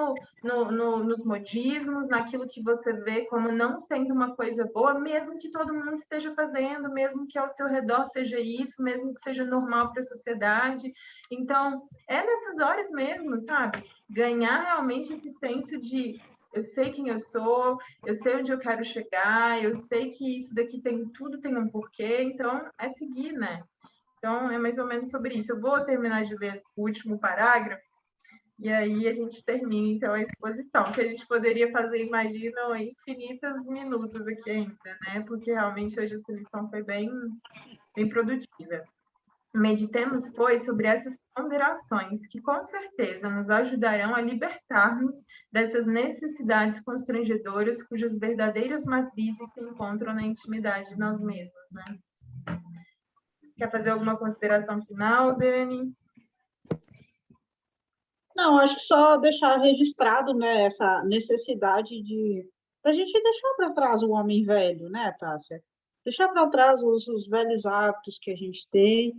A: nos modismos, naquilo que você vê como não sendo uma coisa boa, mesmo que todo mundo esteja fazendo, mesmo que ao seu redor seja isso, mesmo que seja normal para a sociedade. Então, é nessas horas mesmo, sabe? Ganhar realmente esse senso de eu sei quem eu sou, eu sei onde eu quero chegar, eu sei que isso daqui tudo tem um porquê, então é seguir, né? Então é mais ou menos sobre isso. Eu vou terminar de ler o último parágrafo e aí a gente termina então a exposição, que a gente poderia fazer, imagino, infinitos minutos aqui ainda, né? Porque realmente hoje a lição foi bem produtiva. Meditemos, pois, sobre essas ponderações, que com certeza nos ajudarão a libertar-nos dessas necessidades constrangedoras cujas verdadeiras matrizes se encontram na intimidade de nós mesmos, né? Quer fazer alguma consideração final, Dani?
B: Não, acho que só deixar registrado, né, essa necessidade de da gente deixar para trás o homem velho, né, Tássia? Deixar para trás os velhos hábitos que a gente tem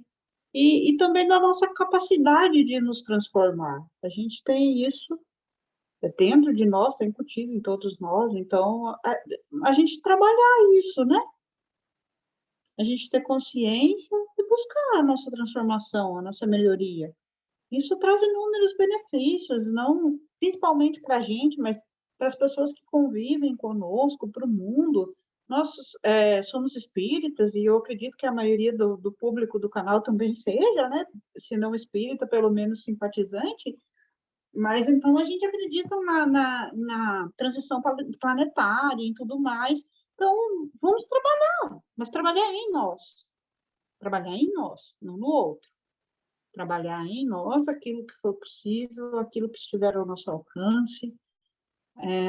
B: e também da nossa capacidade de nos transformar. A gente tem isso dentro de nós, está incutido em todos nós, então a gente trabalhar isso, né? A gente ter consciência e buscar a nossa transformação, a nossa melhoria. Isso traz inúmeros benefícios, não principalmente para a gente, mas para as pessoas que convivem conosco, para o mundo. Nós somos espíritas e eu acredito que a maioria do público do canal também seja, né? Se não espírita, pelo menos simpatizante. Mas então a gente acredita na transição planetária e tudo mais. Então, vamos trabalhar, mas trabalhar em nós. Trabalhar em nós, não no outro. Trabalhar em nós aquilo que for possível, aquilo que estiver ao nosso alcance,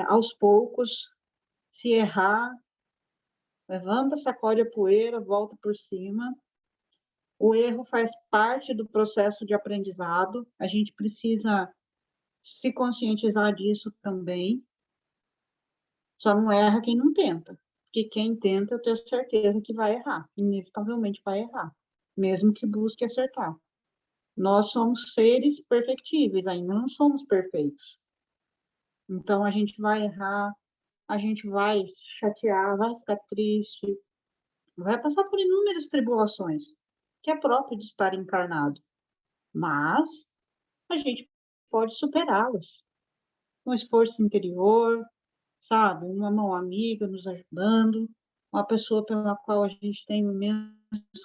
B: aos poucos, se errar, levanta, sacode a poeira, volta por cima. O erro faz parte do processo de aprendizado, a gente precisa se conscientizar disso também, só não erra quem não tenta, porque quem tenta, eu tenho certeza que vai errar, inevitavelmente vai errar, mesmo que busque acertar. Nós somos seres perfectíveis, ainda não somos perfeitos. Então, a gente vai errar, a gente vai se chatear, vai ficar triste, vai passar por inúmeras tribulações, que é próprio de estar encarnado. Mas a gente pode superá-las. Um esforço interior, sabe? Uma mão amiga nos ajudando, uma pessoa pela qual a gente tem imenso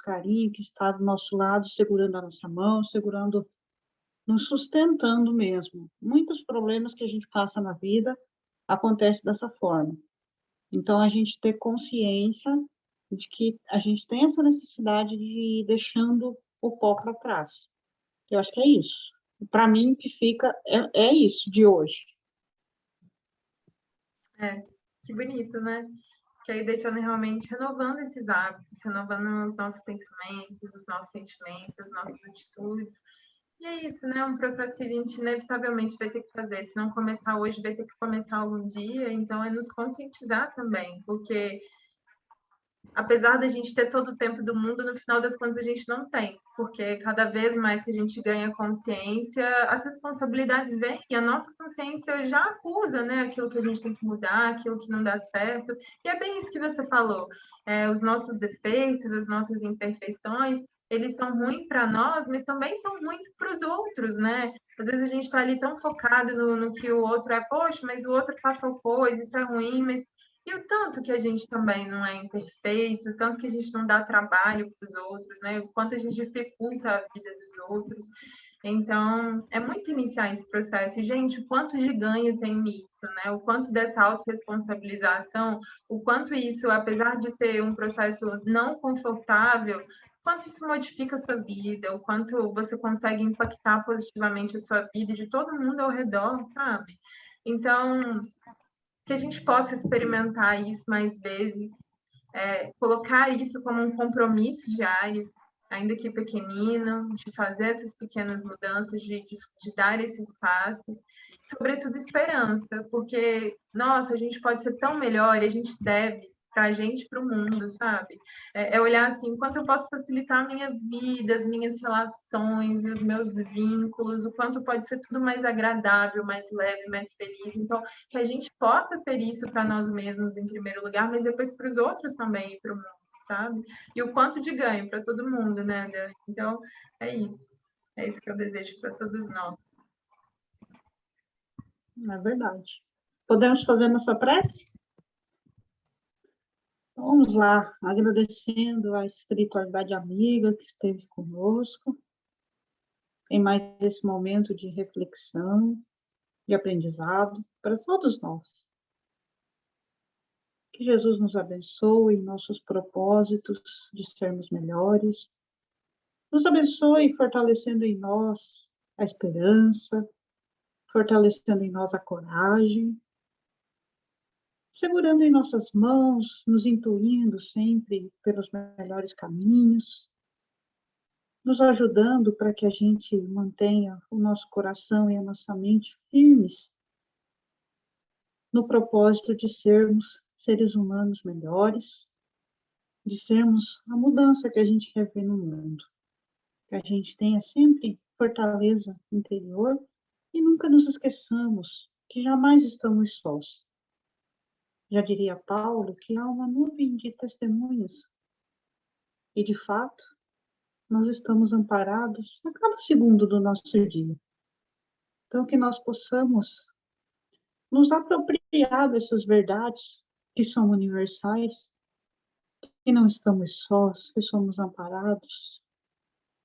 B: carinho, que está do nosso lado, segurando a nossa mão, segurando, nos sustentando mesmo. Muitos problemas que a gente passa na vida acontecem dessa forma. Então, a gente ter consciência de que a gente tem essa necessidade de ir deixando o pó para trás. Eu acho que é isso. Para mim, o que fica é isso de hoje.
A: Que bonito, né? Que aí deixando realmente, renovando esses hábitos, renovando os nossos pensamentos, os nossos sentimentos, as nossas atitudes. E é isso, né? É um processo que a gente inevitavelmente vai ter que fazer. Se não começar hoje, vai ter que começar algum dia. Então, é nos conscientizar também, porque apesar da gente ter todo o tempo do mundo, no final das contas a gente não tem, porque cada vez mais que a gente ganha consciência, as responsabilidades vêm e a nossa consciência já acusa, né, aquilo que a gente tem que mudar, aquilo que não dá certo. E é bem isso que você falou, os nossos defeitos, as nossas imperfeições, eles são ruins para nós, mas também são ruins para os outros, né? Às vezes a gente está ali tão focado no que o outro é, poxa, mas o outro faz tal coisa, isso é ruim, mas e o tanto que a gente também não é imperfeito, o tanto que a gente não dá trabalho para os outros, né? O quanto a gente dificulta a vida dos outros. Então, é muito iniciar esse processo. E, gente, o quanto de ganho tem nisso, né? O quanto dessa autorresponsabilização, o quanto isso, apesar de ser um processo não confortável, o quanto isso modifica a sua vida, o quanto você consegue impactar positivamente a sua vida e de todo mundo ao redor, sabe? Então, que a gente possa experimentar isso mais vezes, colocar isso como um compromisso diário, ainda que pequenino, de fazer essas pequenas mudanças, de dar esses passos, sobretudo esperança, porque, nossa, a gente pode ser tão melhor e a gente deve para a gente, para o mundo, sabe? Olhar assim, quanto eu posso facilitar a minha vida, as minhas relações, os meus vínculos, o quanto pode ser tudo mais agradável, mais leve, mais feliz. Então, que a gente possa ser isso para nós mesmos em primeiro lugar, mas depois para os outros também e para o mundo, sabe? E o quanto de ganho para todo mundo, né, André? Então, é isso. É isso que eu desejo para todos nós.
B: É verdade. Podemos fazer nossa prece? Vamos lá, agradecendo a espiritualidade amiga que esteve conosco em mais esse momento de reflexão, de aprendizado para todos nós. Que Jesus nos abençoe em nossos propósitos de sermos melhores, nos abençoe fortalecendo em nós a esperança, fortalecendo em nós a coragem, segurando em nossas mãos, nos intuindo sempre pelos melhores caminhos, nos ajudando para que a gente mantenha o nosso coração e a nossa mente firmes no propósito de sermos seres humanos melhores, de sermos a mudança que a gente quer ver no mundo. Que a gente tenha sempre fortaleza interior e nunca nos esqueçamos que jamais estamos sós. Já diria Paulo que há uma nuvem de testemunhas e, de fato, nós estamos amparados a cada segundo do nosso dia. Então, que nós possamos nos apropriar dessas verdades que são universais, que não estamos sós, que somos amparados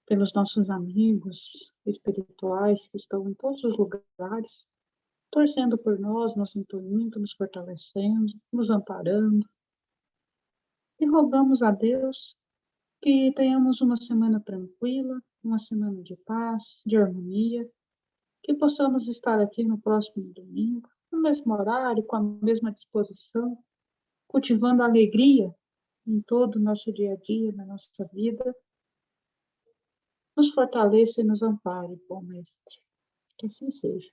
B: pelos nossos amigos espirituais que estão em todos os lugares, torcendo por nós, nos intuindo, nos fortalecendo, nos amparando. E rogamos a Deus que tenhamos uma semana tranquila, uma semana de paz, de harmonia, que possamos estar aqui no próximo domingo, no mesmo horário, com a mesma disposição, cultivando a alegria em todo o nosso dia a dia, na nossa vida. Nos fortaleça e nos ampare, bom Mestre. Que assim seja.